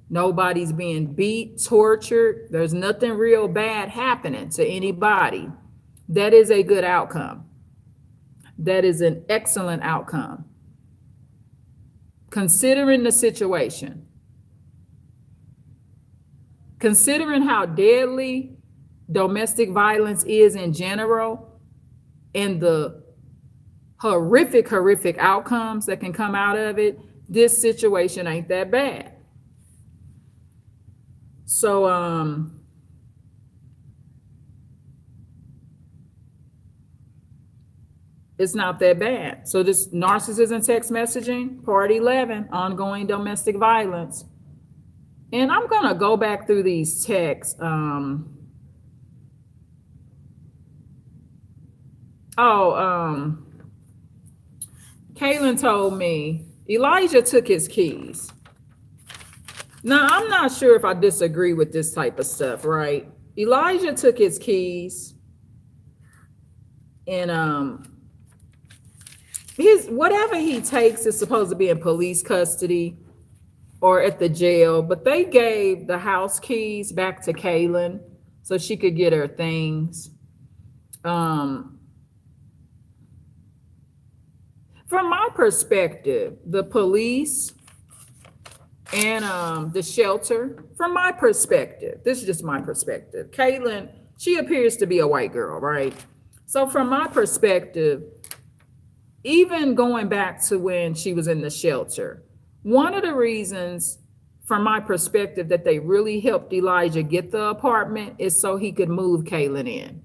nobody's being beat, tortured, there's nothing real bad happening to anybody, that is a good outcome. That is an excellent outcome. Considering the situation, considering how deadly domestic violence is in general and the horrific outcomes that can come out of it, this situation ain't that bad. So, it's not that bad. So this narcissism text messaging, part 11, ongoing domestic violence. And I'm gonna go back through these texts. Kaylin told me Elijah took his keys. Now, I'm not sure if I disagree with this type of stuff, right? Elijah took his keys and his whatever he takes is supposed to be in police custody or at the jail, but they gave the house keys back to Kaylin so she could get her things. From my perspective, the police and the shelter, from my perspective, this is just my perspective. Kaylin, she appears to be a white girl, right? So from my perspective, even going back to when she was in the shelter, one of the reasons from my perspective that they really helped Elijah get the apartment is so he could move Kaylin in.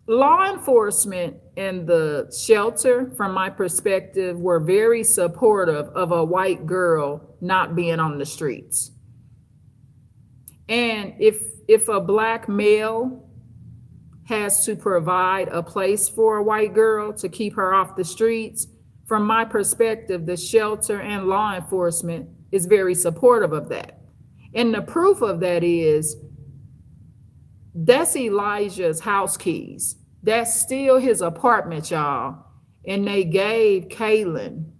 Law enforcement and the shelter, from my perspective, were very supportive of a white girl not being on the streets. And if a Black male has to provide a place for a white girl to keep her off the streets, from my perspective, the shelter and law enforcement is very supportive of that. And the proof of that is that's Elijah's house keys. That's still his apartment, y'all. And they gave Kaylin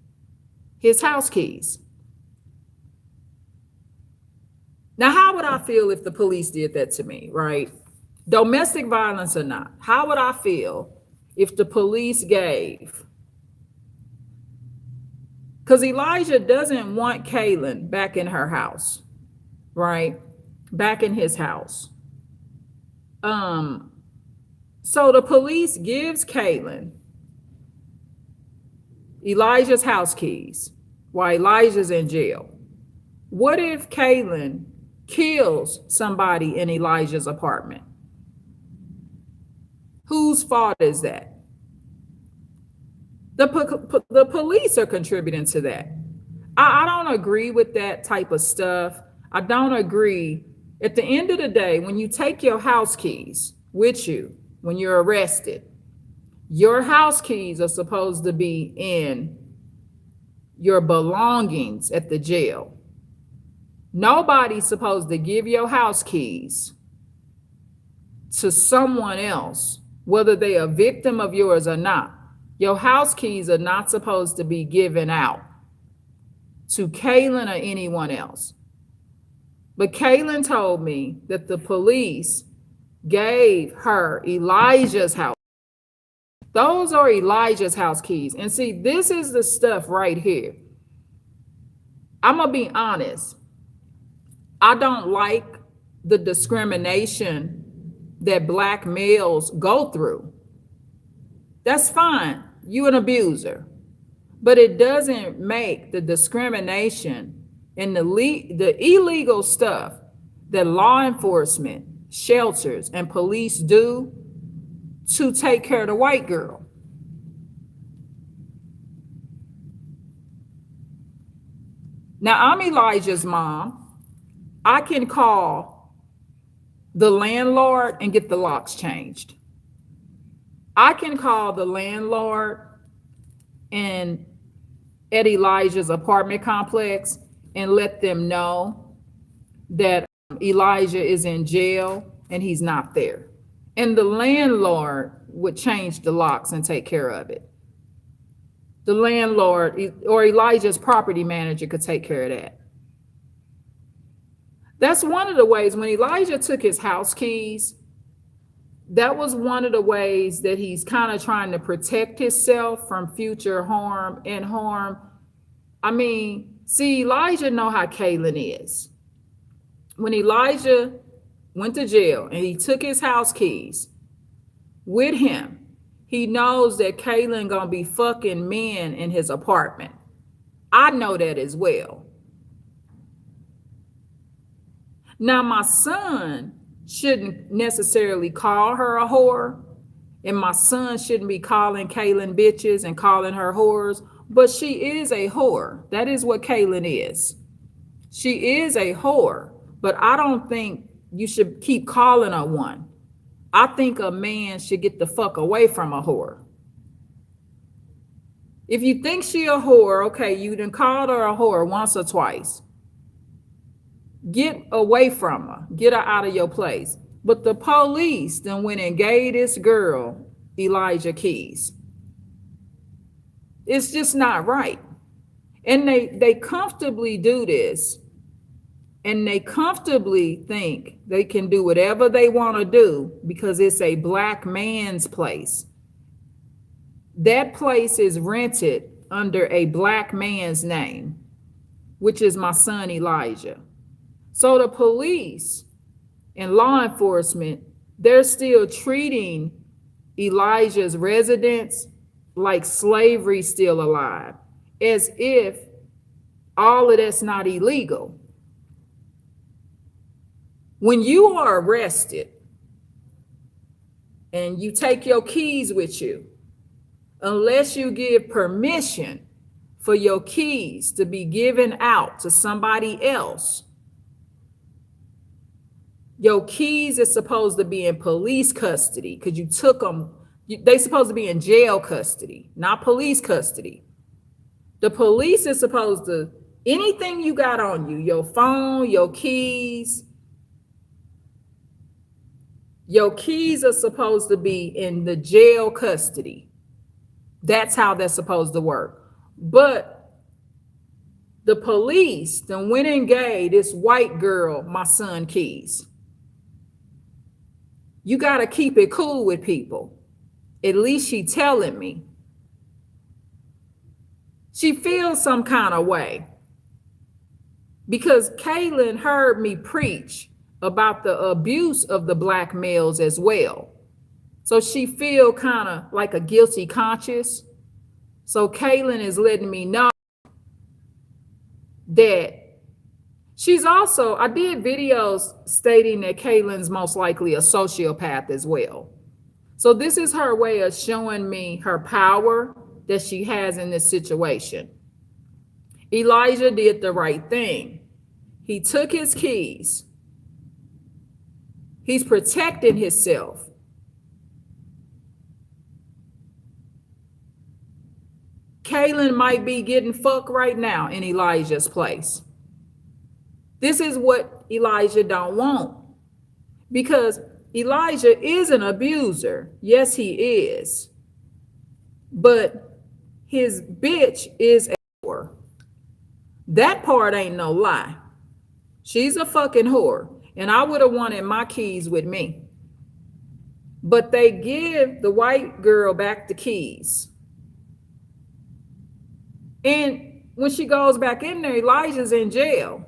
his house keys. Now, how would I feel if the police did that to me, right? Domestic violence or not, how would I feel if the police gave? Because Elijah doesn't want Kaylin back in her house, right? Back in his house. So the police gives Kaylin Elijah's house keys while Elijah's in jail. What if Kaylin kills somebody in Elijah's apartment? Whose fault is that? The police are contributing to that. I don't agree with that type of stuff. I don't agree. At the end of the day, when you take your house keys with you, when you're arrested, your house keys are supposed to be in your belongings at the jail. Nobody's supposed to give your house keys to someone else, whether they're a victim of yours or not. Your house keys are not supposed to be given out to Kaylin or anyone else. But Kaylin told me that the police gave her Elijah's house. Those are Elijah's house keys. And see, this is the stuff right here. I'm going to be honest. I don't like the discrimination that black males go through. That's fine. You an abuser. But it doesn't make the discrimination and the illegal stuff that law enforcement, shelters, and police do to take care of the white girl. Now, I'm Elijah's mom. I can call the landlord and get the locks changed. I can call the landlord and at Elijah's apartment complex and let them know that Elijah is in jail and he's not there. And the landlord would change the locks and take care of it. The landlord or Elijah's property manager could take care of that. That's one of the ways when Elijah took his house keys, that was one of the ways that he's kind of trying to protect himself from future harm and harm. I mean, see, Elijah know how Kaylin is. When Elijah went to jail and he took his house keys with him, he knows that Kaylin gonna be fucking men in his apartment. I know that as well. Now, my son shouldn't necessarily call her a whore, and my son shouldn't be calling Kaylin bitches and calling her whores, but she is a whore. That is what Kaylin is. She is a whore, but I don't think you should keep calling her one. I think a man should get the fuck away from a whore. If you think she a whore, okay, you done called her a whore once or twice. Get away from her. Get her out of your place. But the police then went and gave this girl Elijah keys. It's just not right. And they comfortably do this. And they comfortably think they can do whatever they want to do because it's a black man's place. That place is rented under a black man's name, which is my son Elijah. So the police and law enforcement, they're still treating Elijah's residence like slavery still alive, as if all of that's not illegal. When you are arrested and you take your keys with you, unless you give permission for your keys to be given out to somebody else, your keys is supposed to be in police custody because you took them. They supposed to be in jail custody, not police custody. The police is supposed to, anything you got on you, your phone, your keys are supposed to be in the jail custody. That's how that's supposed to work. But the police then went and gave this white girl my son keys. You got to keep it cool with people. At least she telling me. She feels some kind of way because Kaylin heard me preach about the abuse of the black males as well. So she feel kind of like a guilty conscience. So Kaylin is letting me know that she's also, I did videos stating that Kaylin's most likely a sociopath as well. So this is her way of showing me her power that she has in this situation. Elijah did the right thing. He took his keys. He's protecting himself. Kaylin might be getting fucked right now in Elijah's place. This is what Elijah don't want, because Elijah is an abuser. Yes, he is. But his bitch is a whore. That part ain't no lie. She's a fucking whore. And I would have wanted my keys with me. But they give the white girl back the keys. And when she goes back in there, Elijah's in jail.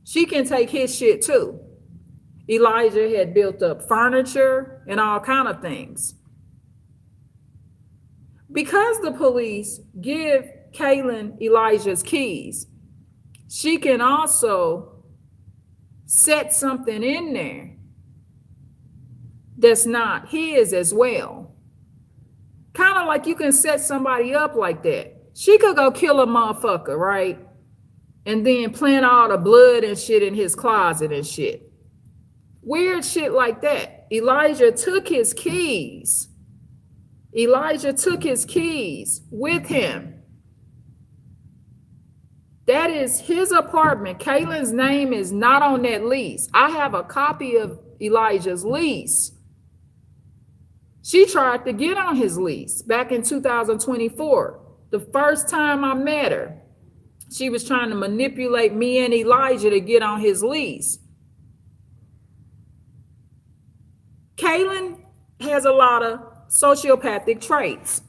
She can take his shit too. Elijah had built up furniture and all kind of things. Because the police give Kaylin Elijah's keys, she can also set something in there that's not his as well. Kind of like you can set somebody up like that. She could go kill a motherfucker, right? And then plant all the blood and shit in his closet and shit. Weird shit like that. Elijah took his keys. Elijah took his keys with him. That is his apartment. Kaylin's name is not on that lease. I have a copy of Elijah's lease. She tried to get on his lease back in 2024. The first time I met her, she was trying to manipulate me and Elijah to get on his lease. Kaylin has a lot of sociopathic traits.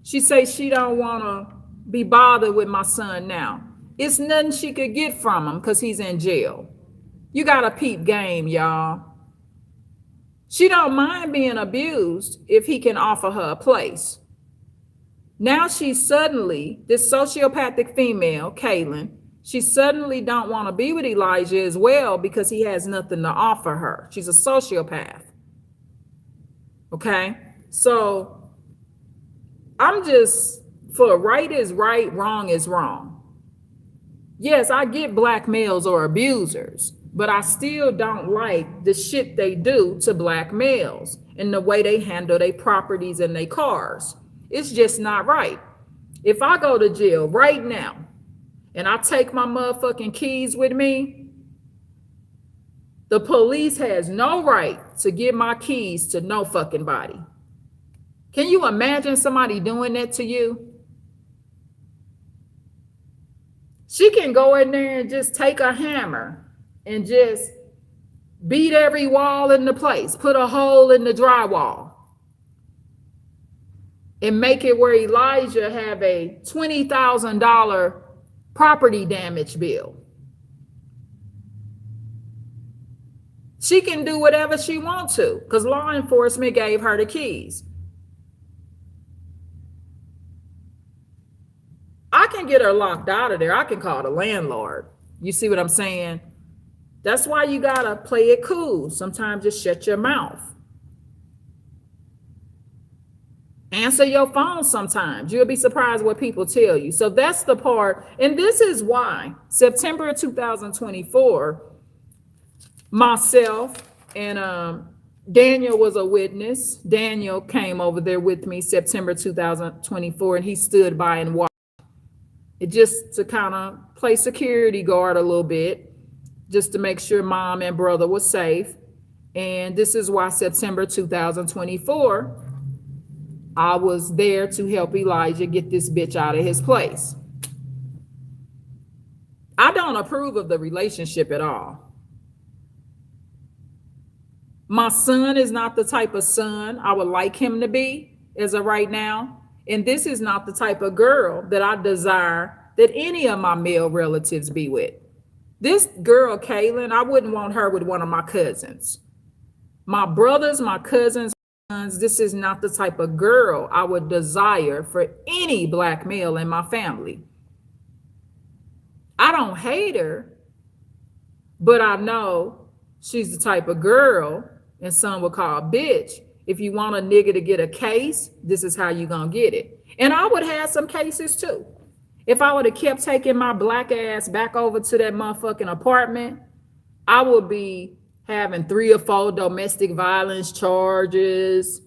She says she don't want to be bothered with my son now. It's nothing she could get from him because he's in jail. You got to peep game, y'all. She don't mind being abused if he can offer her a place. Now she's suddenly, this sociopathic female, Kaylin, she suddenly don't want to be with Elijah as well because he has nothing to offer her. She's a sociopath. Okay? So I'm just, for right is right, wrong is wrong. Yes, I get black males or abusers, but I still don't like the shit they do to black males and the way they handle their properties and their cars. It's just not right. If I go to jail right now and I take my motherfucking keys with me, the police has no right to give my keys to no fucking body. Can you imagine somebody doing that to you? She can go in there and just take a hammer and just beat every wall into place, put a hole in the drywall, and make it where Elijah have a $20,000 property damage bill. She can do whatever she wants to because law enforcement gave her the keys. I can get her locked out of there. I can call the landlord. You see what I'm saying? That's why you gotta play it cool. Sometimes just shut your mouth. Answer your phone sometimes. You'll be surprised what people tell you. So that's the part. And this is why September 2024, myself and Daniel was a witness. Daniel came over there with me September 2024, and he stood by and watched. It just to kind of play security guard a little bit, just to make sure mom and brother was safe. And this is why September 2024, I was there to help Elijah get this bitch out of his place. I don't approve of the relationship at all. My son is not the type of son I would like him to be as of right now. And this is not the type of girl that I desire that any of my male relatives be with. This girl, Kaylin, I wouldn't want her with one of my cousins. My brothers, my cousins, sons, this is not the type of girl I would desire for any black male in my family. I don't hate her, but I know she's the type of girl, and some would call a bitch. If you want a nigga to get a case, this is how you gonna get it. And I would have some cases too. If I would have kept taking my black ass back over to that motherfucking apartment, I would be having 3 or 4 domestic violence charges,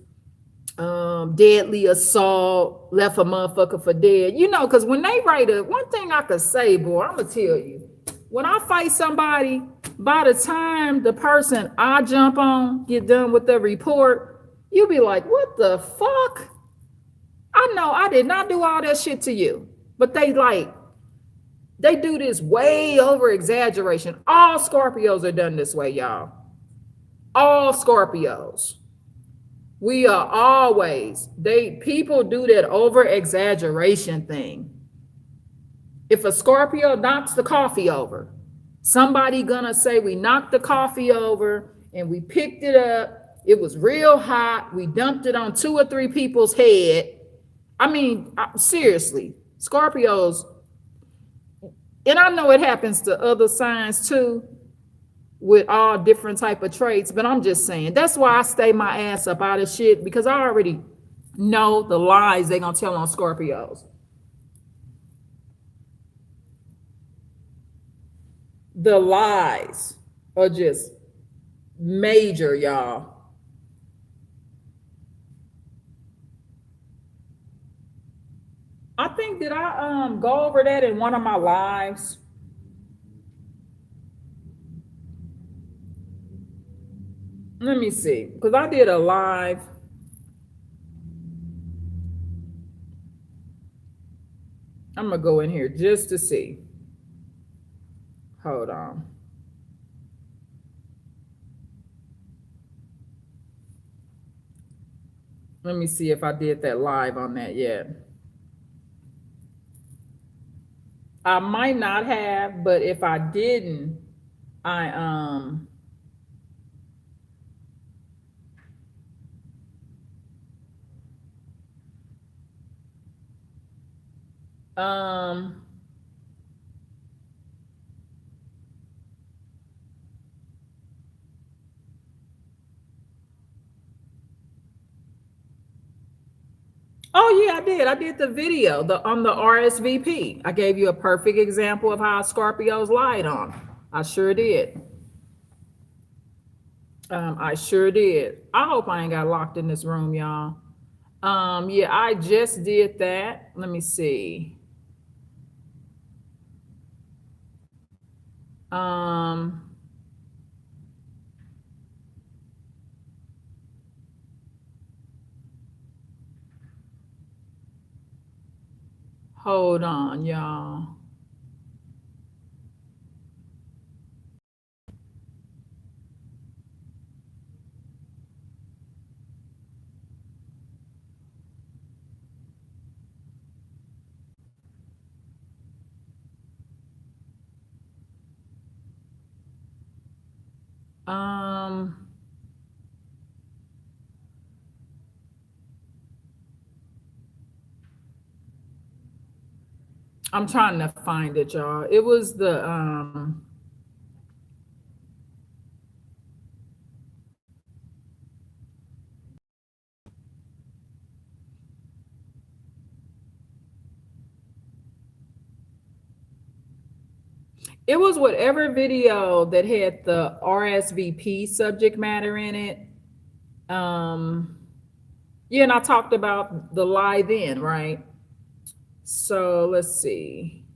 deadly assault, left a motherfucker for dead. You know, because when they write one thing I could say, boy, I'm gonna tell you, when I fight somebody, by the time the person I jump on get done with the report, you'll be like, what the fuck? I know I did not do all that shit to you. But they like, They do this way over exaggeration. All Scorpios are done this way, y'all. All Scorpios. We are always, people do that over exaggeration thing. If a Scorpio knocks the coffee over, somebody gonna say we knocked the coffee over and we picked it up. It was real hot. We dumped it on 2 or 3 people's head. I mean, seriously, Scorpios, and I know it happens to other signs too, with all different type of traits, but I'm just saying, that's why I stay my ass up out of shit, because I already know the lies they're gonna tell on Scorpios. The lies are just major, y'all. I think, did I go over that in one of my lives? Let me see, because I did a live. I'm gonna go in here just to see. Hold on. Let me see if I did that live on that yet. I might not have, but if I didn't, I oh yeah, I did. I did the video on the RSVP. I gave you a perfect example of how Scorpios lied on. I sure did. I sure did. I hope I ain't got locked in this room, y'all. Yeah, I just did that. Let me see. Hold on, y'all. I'm trying to find it, y'all. It was the it was whatever video that had the RSVP subject matter in it. Yeah, and I talked about the lie then, right? So let's see.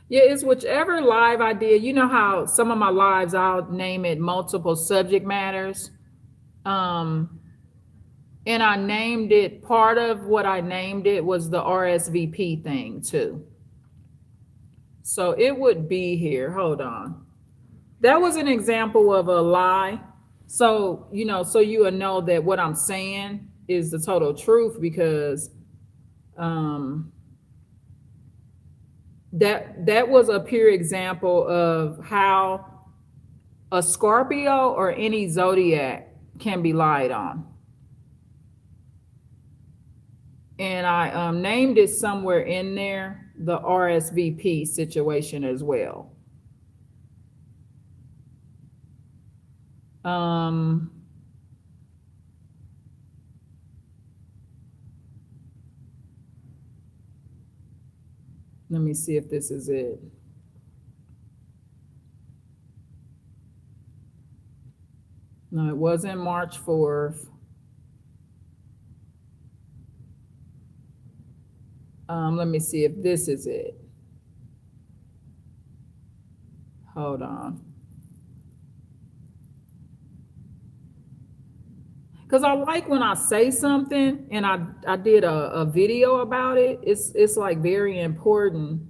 Yeah, it's whichever live I did. You know how some of my lives I'll name it multiple subject matters. And I named it, part of what I named it was the RSVP thing too. So it would be here. Hold on. That was an example of a lie. So, you know, so you will know that what I'm saying is the total truth, because that was a pure example of how a Scorpio or any zodiac can be lied on. And I named it somewhere in there, the RSVP situation as well. Let me see if this is it. No, it wasn't March 4th. Let me see if this is it. Hold on. Because I like when I say something and I did a video about it, it's like very important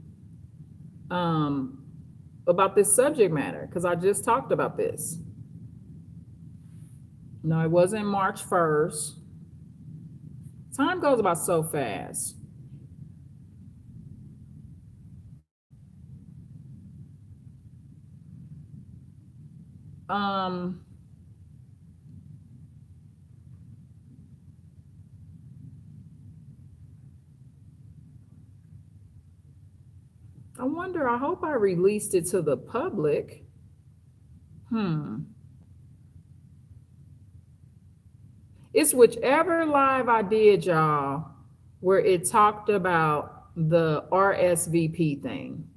about this subject matter because I just talked about this. No, it wasn't March 1st. Time goes by so fast. I wonder, I hope I released it to the public. It's whichever live I did, y'all, where it talked about the RSVP thing.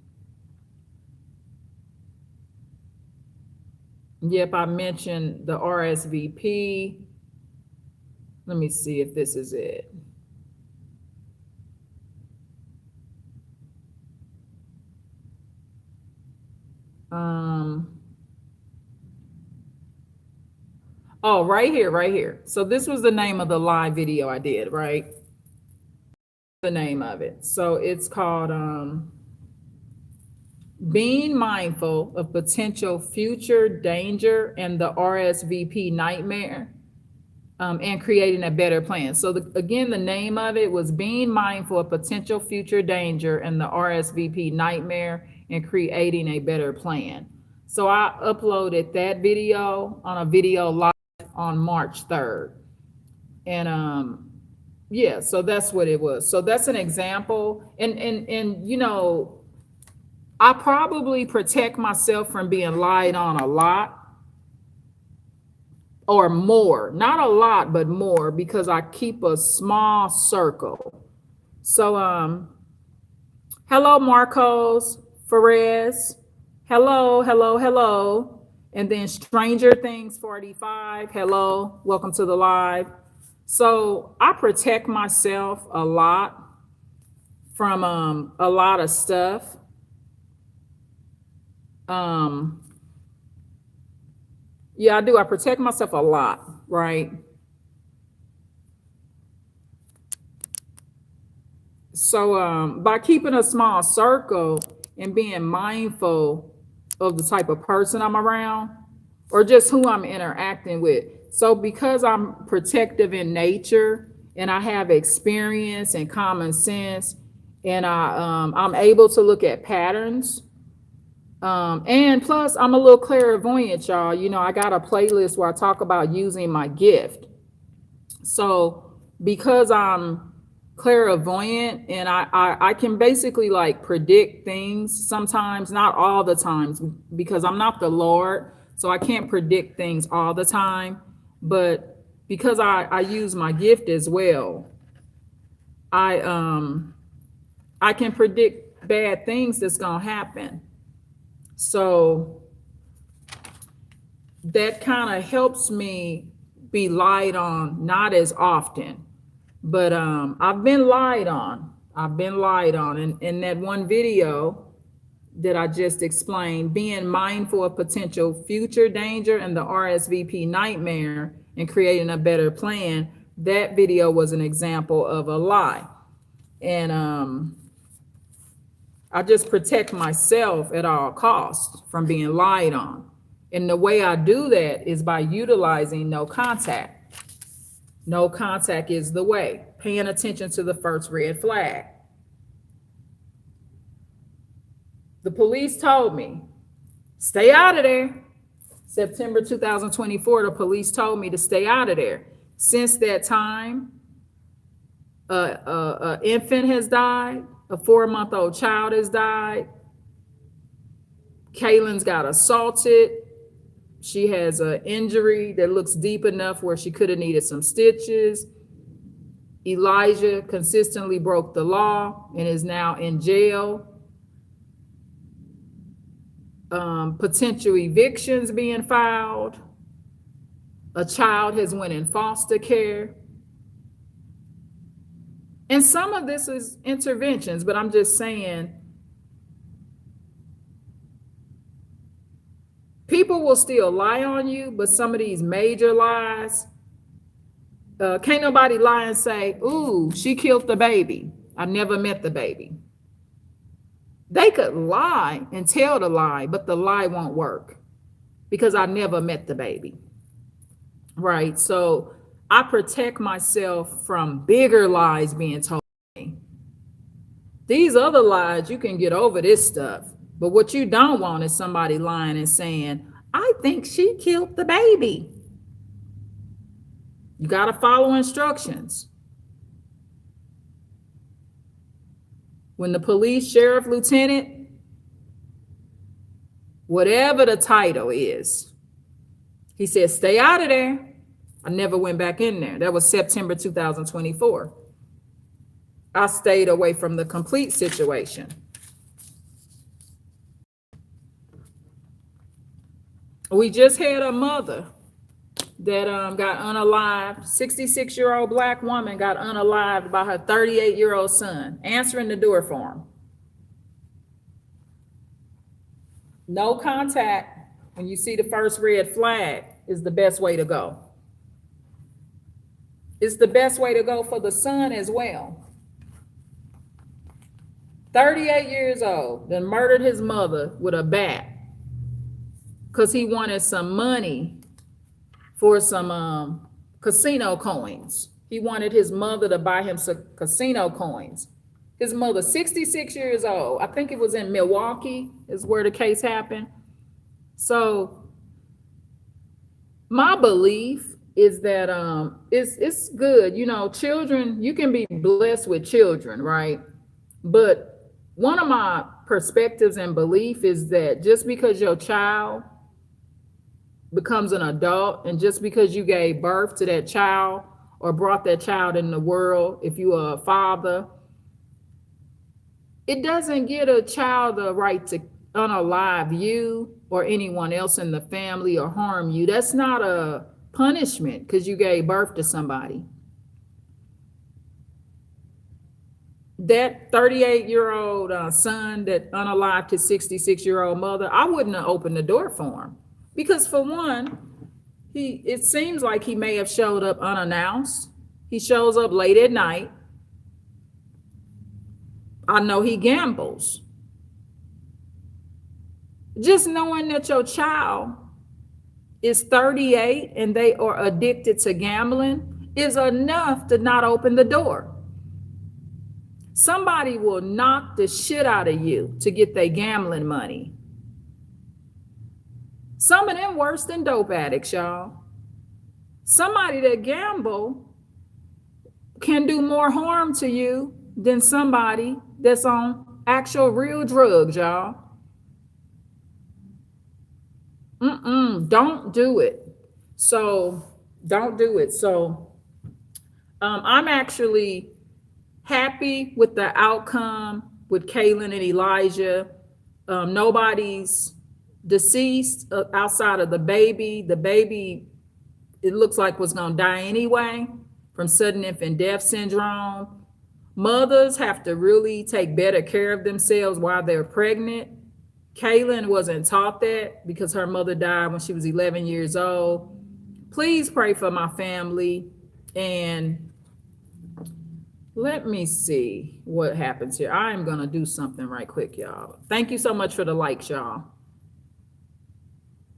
Yep, I mentioned the RSVP. Let me see if this is it. Oh, right here, right here. So this was the name of the live video I did, right? The name of it. So it's called Being Mindful of Potential Future Danger and the RSVP Nightmare, and Creating a Better Plan. So again, the name of it was Being Mindful of Potential Future Danger and the RSVP Nightmare and Creating a Better Plan. So I uploaded that video on a video live on March 3rd. And yeah, so that's what it was. So that's an example. And you know, I probably protect myself from being lied on a lot or more, not a lot, but more, because I keep a small circle. So, hello, Marcos, Perez. Hello, hello, hello. And then Stranger Things 45. Hello, welcome to the live. So I protect myself a lot from a lot of stuff. Yeah, I do. I protect myself a lot, right? So by keeping a small circle and being mindful of the type of person I'm around or just who I'm interacting with. So because I'm protective in nature and I have experience and common sense and I'm able to look at patterns, and plus I'm a little clairvoyant, y'all. You know, I got a playlist where I talk about using my gift. So because I'm clairvoyant and I can basically like predict things sometimes, not all the times, because I'm not the Lord, so I can't predict things all the time. But because I use my gift as well, I can predict bad things that's gonna happen. So that kind of helps me be lied on, not as often. But I've been lied on. And in that one video that I just explained, being mindful of potential future danger and the RSVP nightmare and creating a better plan, that video was an example of a lie. And I just protect myself at all costs from being lied on. And the way I do that is by utilizing no contact. No contact is the way. Paying attention to the first red flag. The police told me, stay out of there. September 2024, the police told me to stay out of there. Since that time, an infant has died. A 4-month-old child has died. Kaylin's got assaulted. She has an injury that looks deep enough where she could have needed some stitches. Elijah consistently broke the law and is now in jail. Potential evictions being filed. A child has went in foster care. And some of this is interventions, but I'm just saying, people will still lie on you, but some of these major lies, can't nobody lie and say, ooh, she killed the baby. I never met the baby. They could lie and tell the lie, but the lie won't work because I never met the baby. Right? So I protect myself from bigger lies being told me. These other lies, you can get over this stuff. But what you don't want is somebody lying and saying, I think she killed the baby. You got to follow instructions. When the police, sheriff, lieutenant, whatever the title is, he said, stay out of there. I never went back in there. That was September 2024. I stayed away from the complete situation. We just had a mother that got unalived. 66-year-old Black woman got unalived by her 38-year-old son, answering the door for him. No contact when you see the first red flag is the best way to go. It's the best way to go for the son as well. 38 years old, then murdered his mother with a bat because he wanted some money for some casino coins. He wanted his mother to buy him some casino coins. His mother, 66 years old. I think it was in Milwaukee is where the case happened. So my belief is that it's good. You know, children, you can be blessed with children, right? But one of my perspectives and belief is that just because your child becomes an adult and just because you gave birth to that child or brought that child in the world, if you are a father, it doesn't give a child the right to unalive you or anyone else in the family or harm you. That's not a punishment because you gave birth to somebody. That 38-year-old son that unalived his 66-year-old mother, I wouldn't have opened the door for him. Because for one, it seems like he may have showed up unannounced. He shows up late at night. I know he gambles. Just knowing that your child is 38 and they are addicted to gambling is enough to not open the door. Somebody will knock the shit out of you to get their gambling money. Some of them worse than dope addicts, y'all. Somebody that gamble can do more harm to you than somebody that's on actual real drugs, y'all. Don't do it. So don't do it. So I'm actually happy with the outcome with Kaylin and Elijah. Nobody's deceased outside of the baby. The baby, it looks like was going to die anyway from sudden infant death syndrome. Mothers have to really take better care of themselves while they're pregnant. Kaylin wasn't taught that because her mother died when she was 11 years old. Please pray for my family. And let me see what happens here. I am going to do something right quick, y'all. Thank you so much for the likes, y'all.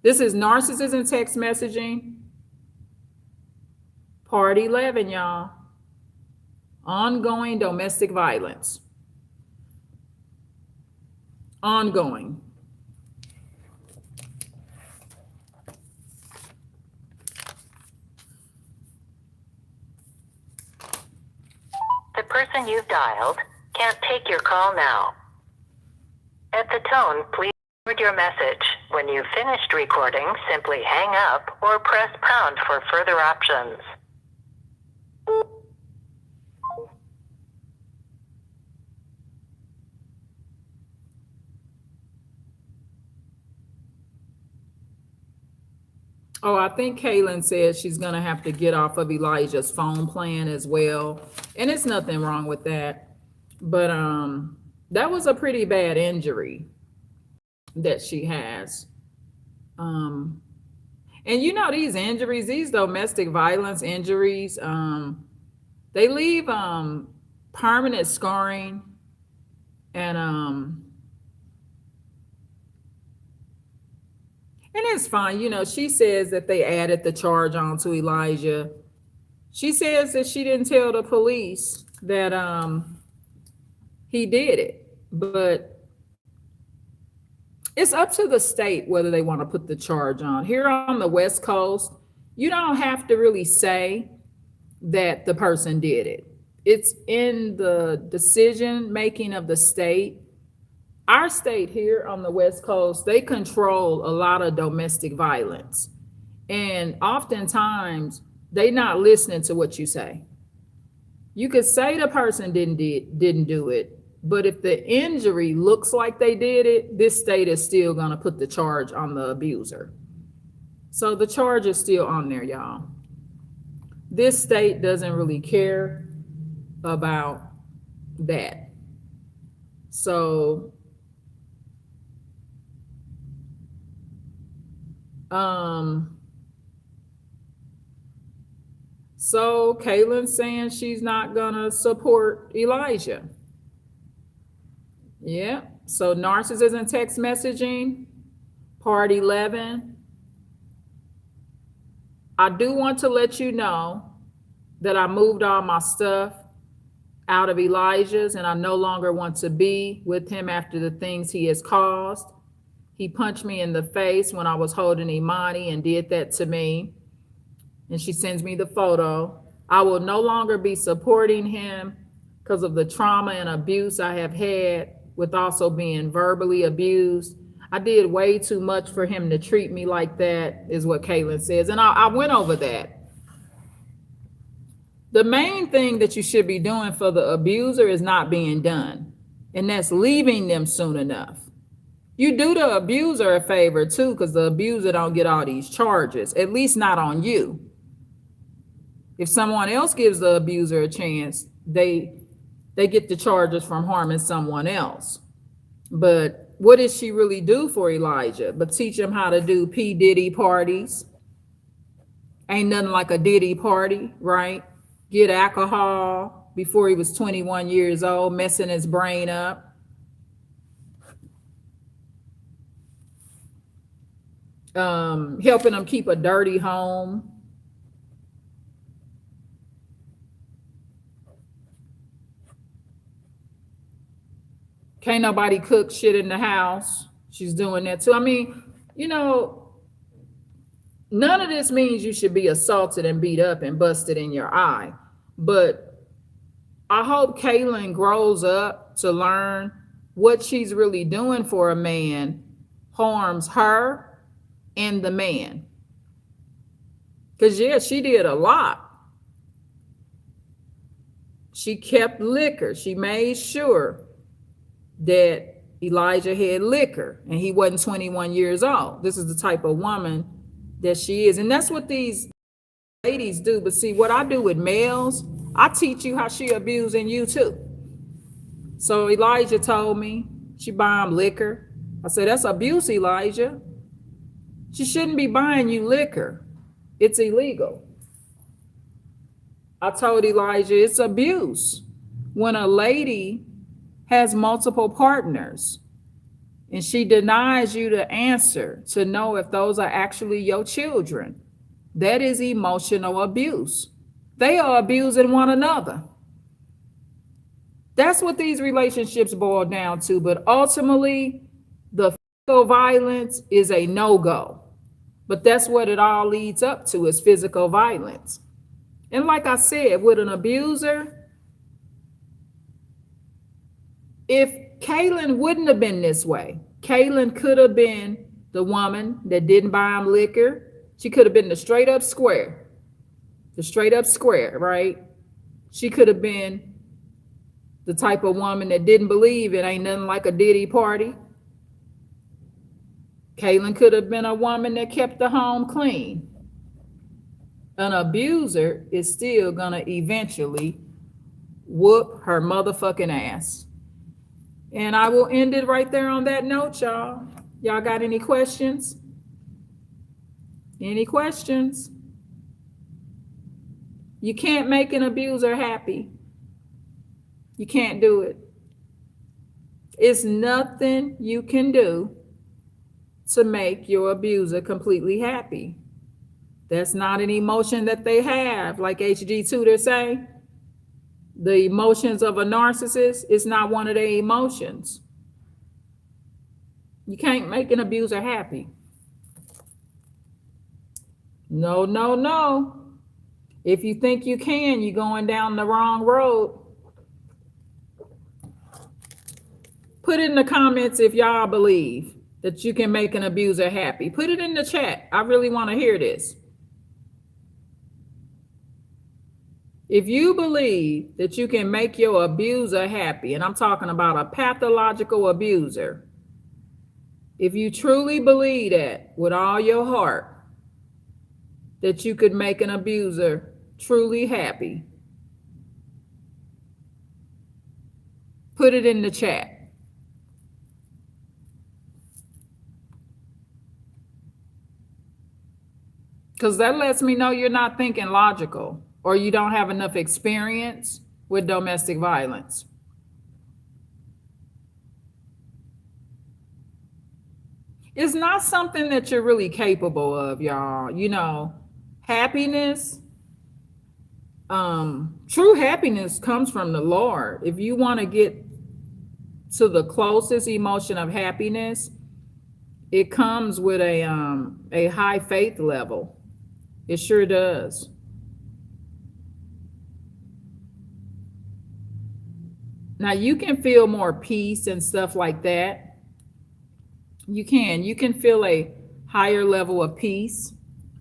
This is narcissism text messaging. Part 11, y'all. Ongoing domestic violence. Ongoing. The person you've dialed can't take your call now. At the tone, please record your message. When you've finished recording, simply hang up or press pound for further options. Oh, I think Kaylin said she's gonna have to get off of Elijah's phone plan as well. And it's nothing wrong with that. But that was a pretty bad injury that she has. Um and you know these injuries, these domestic violence injuries, they leave permanent scarring and it's fine. You know, she says that they added the charge on to Elijah. She says that she didn't tell the police that he did it, but it's up to the state whether they want to put the charge on. Here on the West Coast, you don't have to really say that the person did it. It's in the decision making of the state. Our state here on the West Coast, they control a lot of domestic violence. And oftentimes they not listening to what you say. You could say the person didn't do it, but if the injury looks like they did it, this state is still gonna put the charge on the abuser. So the charge is still on there, y'all. This state doesn't really care about that. So so Kaylin's saying she's not gonna support Elijah. Yeah. So narcissism text messaging, part 11. I do want to let you know that I moved all my stuff out of Elijah's and I no longer want to be with him after the things he has caused. He punched me in the face when I was holding Imani and did that to me. And she sends me the photo. I will no longer be supporting him because of the trauma and abuse I have had with also being verbally abused. I did way too much for him to treat me like that, is what Kaylin says. And I went over that. The main thing that you should be doing for the abuser is not being done. And that's leaving them soon enough. You do the abuser a favor too, because the abuser don't get all these charges, at least not on you. If someone else gives the abuser a chance, they get the charges from harming someone else. But what did she really do for Elijah? But teach him how to do P. Diddy parties. Ain't nothing like a Diddy party, right? Get alcohol before he was 21 years old, messing his brain up. Helping him keep a dirty home. Can't nobody cook shit in the house. She's doing that too. I mean, you know, none of this means you should be assaulted and beat up and busted in your eye. But I hope Kaylin grows up to learn what she's really doing for a man harms her and the man. Because, yeah, she did a lot. She kept liquor. She made sure that Elijah had liquor and he wasn't 21 years old. This is the type of woman that she is. And that's what these ladies do. But see, what I do with males, I teach you how she abusing you too. So Elijah told me she buy him liquor. I said, that's abuse, Elijah. She shouldn't be buying you liquor. It's illegal. I told Elijah it's abuse when a lady has multiple partners and she denies you the answer to know if those are actually your children. That is emotional abuse. They are abusing one another. That's what these relationships boil down to. But ultimately, the physical violence is a no-go. But that's what it all leads up to, is physical violence. And like I said, with an abuser, if Kaylin wouldn't have been this way, Kaylin could have been the woman that didn't buy him liquor. She could have been the straight up square, right? She could have been the type of woman that didn't believe it ain't nothing like a Diddy party. Kaylin could have been a woman that kept the home clean. An abuser is still gonna eventually whoop her motherfucking ass. And I will end it right there on that note, y'all. Y'all got any questions? Any questions? You can't make an abuser happy. You can't do it. It's nothing you can do to make your abuser completely happy. That's not an emotion that they have, like HG Tudor say. The emotions of a narcissist is not one of their emotions. You can't make an abuser happy. No, no, no. If you think you can, you're going down the wrong road. Put it in the comments if y'all believe that you can make an abuser happy. Put it in the chat. I really want to hear this. If you believe that you can make your abuser happy, and I'm talking about a pathological abuser, if you truly believe that with all your heart, that you could make an abuser truly happy, put it in the chat. Because that lets me know you're not thinking logical, or you don't have enough experience with domestic violence. It's not something that you're really capable of, y'all. You know, happiness, true happiness comes from the Lord. If you want to get to the closest emotion of happiness, it comes with a high faith level. It sure does. Now you can feel more peace and stuff like that. You can feel a higher level of peace,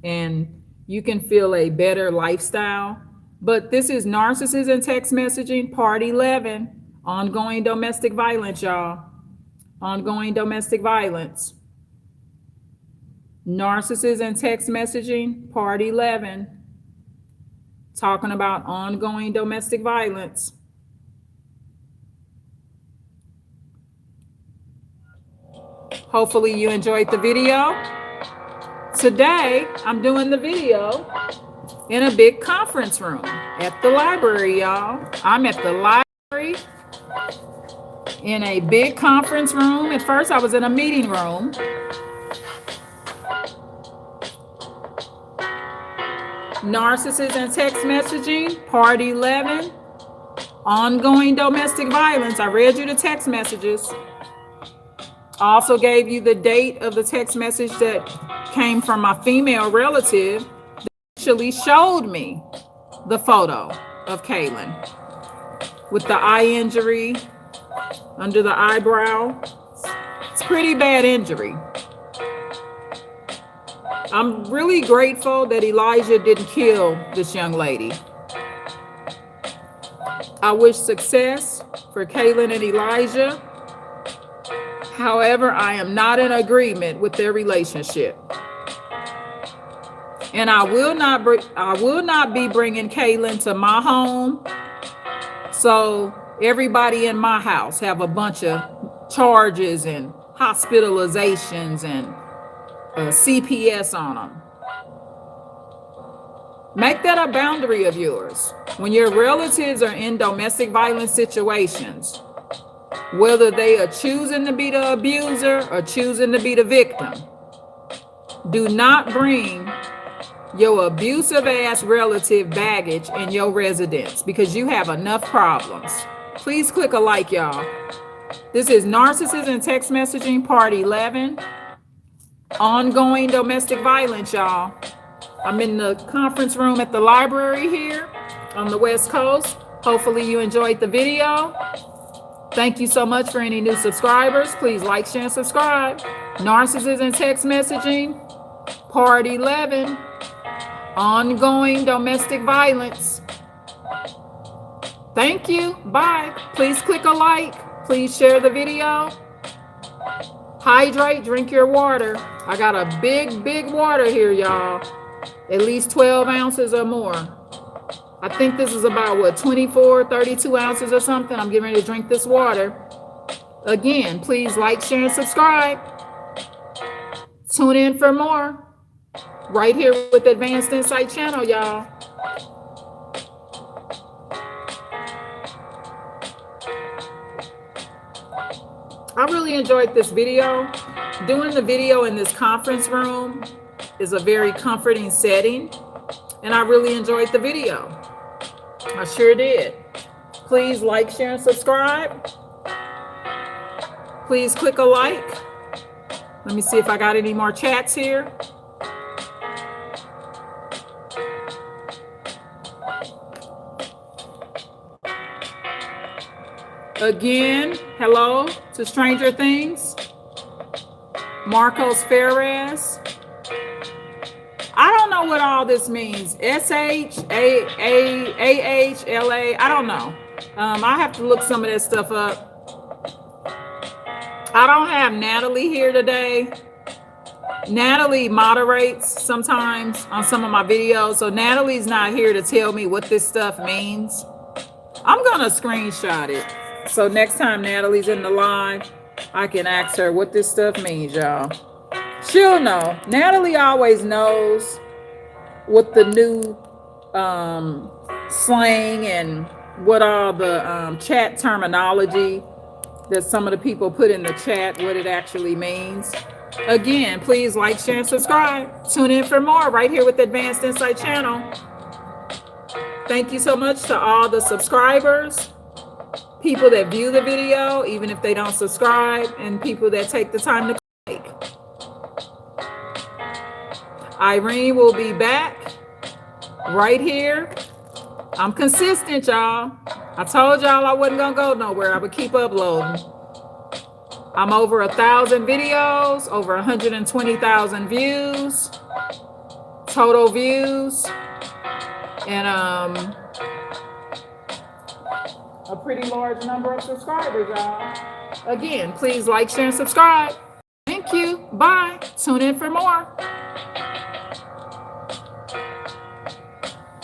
and you can feel a better lifestyle. But this is Narcissist and Text Messaging, Part 11, ongoing domestic violence, y'all. Ongoing domestic violence. Narcissist and Text Messaging, Part 11, talking about ongoing domestic violence. Hopefully you enjoyed the video. Today, I'm doing the video in a big conference room at the library, y'all. I'm at the library in a big conference room. At first, I was in a meeting room. Narcissist and Text Messaging, Part 11, ongoing domestic violence. I read you the text messages. I also gave you the date of the text message that came from my female relative that actually showed me the photo of Kaylin with the eye injury under the eyebrow. It's pretty bad injury. I'm really grateful that Elijah didn't kill this young lady. I wish success for Kaylin and Elijah. However, I am not in agreement with their relationship. And I will not be bringing Kaylin to my home. So everybody in my house have a bunch of charges and hospitalizations and CPS on them. Make that a boundary of yours. When your relatives are in domestic violence situations, whether they are choosing to be the abuser or choosing to be the victim, do not bring your abusive ass relative baggage in your residence, because you have enough problems. Please click a like, y'all. This is Narcissist and Text Messaging, Part 11, ongoing domestic violence, y'all. I'm in the conference room at the library here on the West Coast. Hopefully you enjoyed the video. Thank you so much for any new subscribers. Please like, share, and subscribe. Narcissist and Text Messaging, Part 11, ongoing domestic violence. Thank you. Bye. Please click a like. Please share the video. Hydrate, drink your water. I got a big water here, y'all. At least 12 ounces or more. I think this is about what, 24, 32 ounces or something. I'm getting ready to drink this water. Again, please like, share, and subscribe. Tune in for more. Right here with Advanced Insight channel, y'all. I really enjoyed this video. Doing the video in this conference room is a very comforting setting, and I really enjoyed the video. I sure did. Please like, share, and subscribe. Please click a like. Let me see if I got any more chats here. Again, hello to Stranger Things. Marcos Ferres. I don't know what all this means. SHAAHLA. I don't know. I have to look some of that stuff up. I don't have Natalie here today. Natalie moderates sometimes on some of my videos. So Natalie's not here to tell me what this stuff means. I'm going to screenshot it. So next time Natalie's in the live, I can ask her what this stuff means, y'all. She'll know. Natalie always knows what the new slang and what all the chat terminology that some of the people put in the chat, what it actually means. Again, please like, share, and subscribe. Tune in for more right here with the Advanced Insight channel. Thank you so much to all the subscribers, people that view the video, even if they don't subscribe, and people that take the time to click. Irene will be back right here. I'm consistent, y'all. I told y'all I wasn't gonna go nowhere. I would keep uploading. I'm over 1,000 videos, over 120,000 views, total views, and a pretty large number of subscribers, y'all. Again, please like, share, and subscribe. Thank you. Bye. Tune in for more.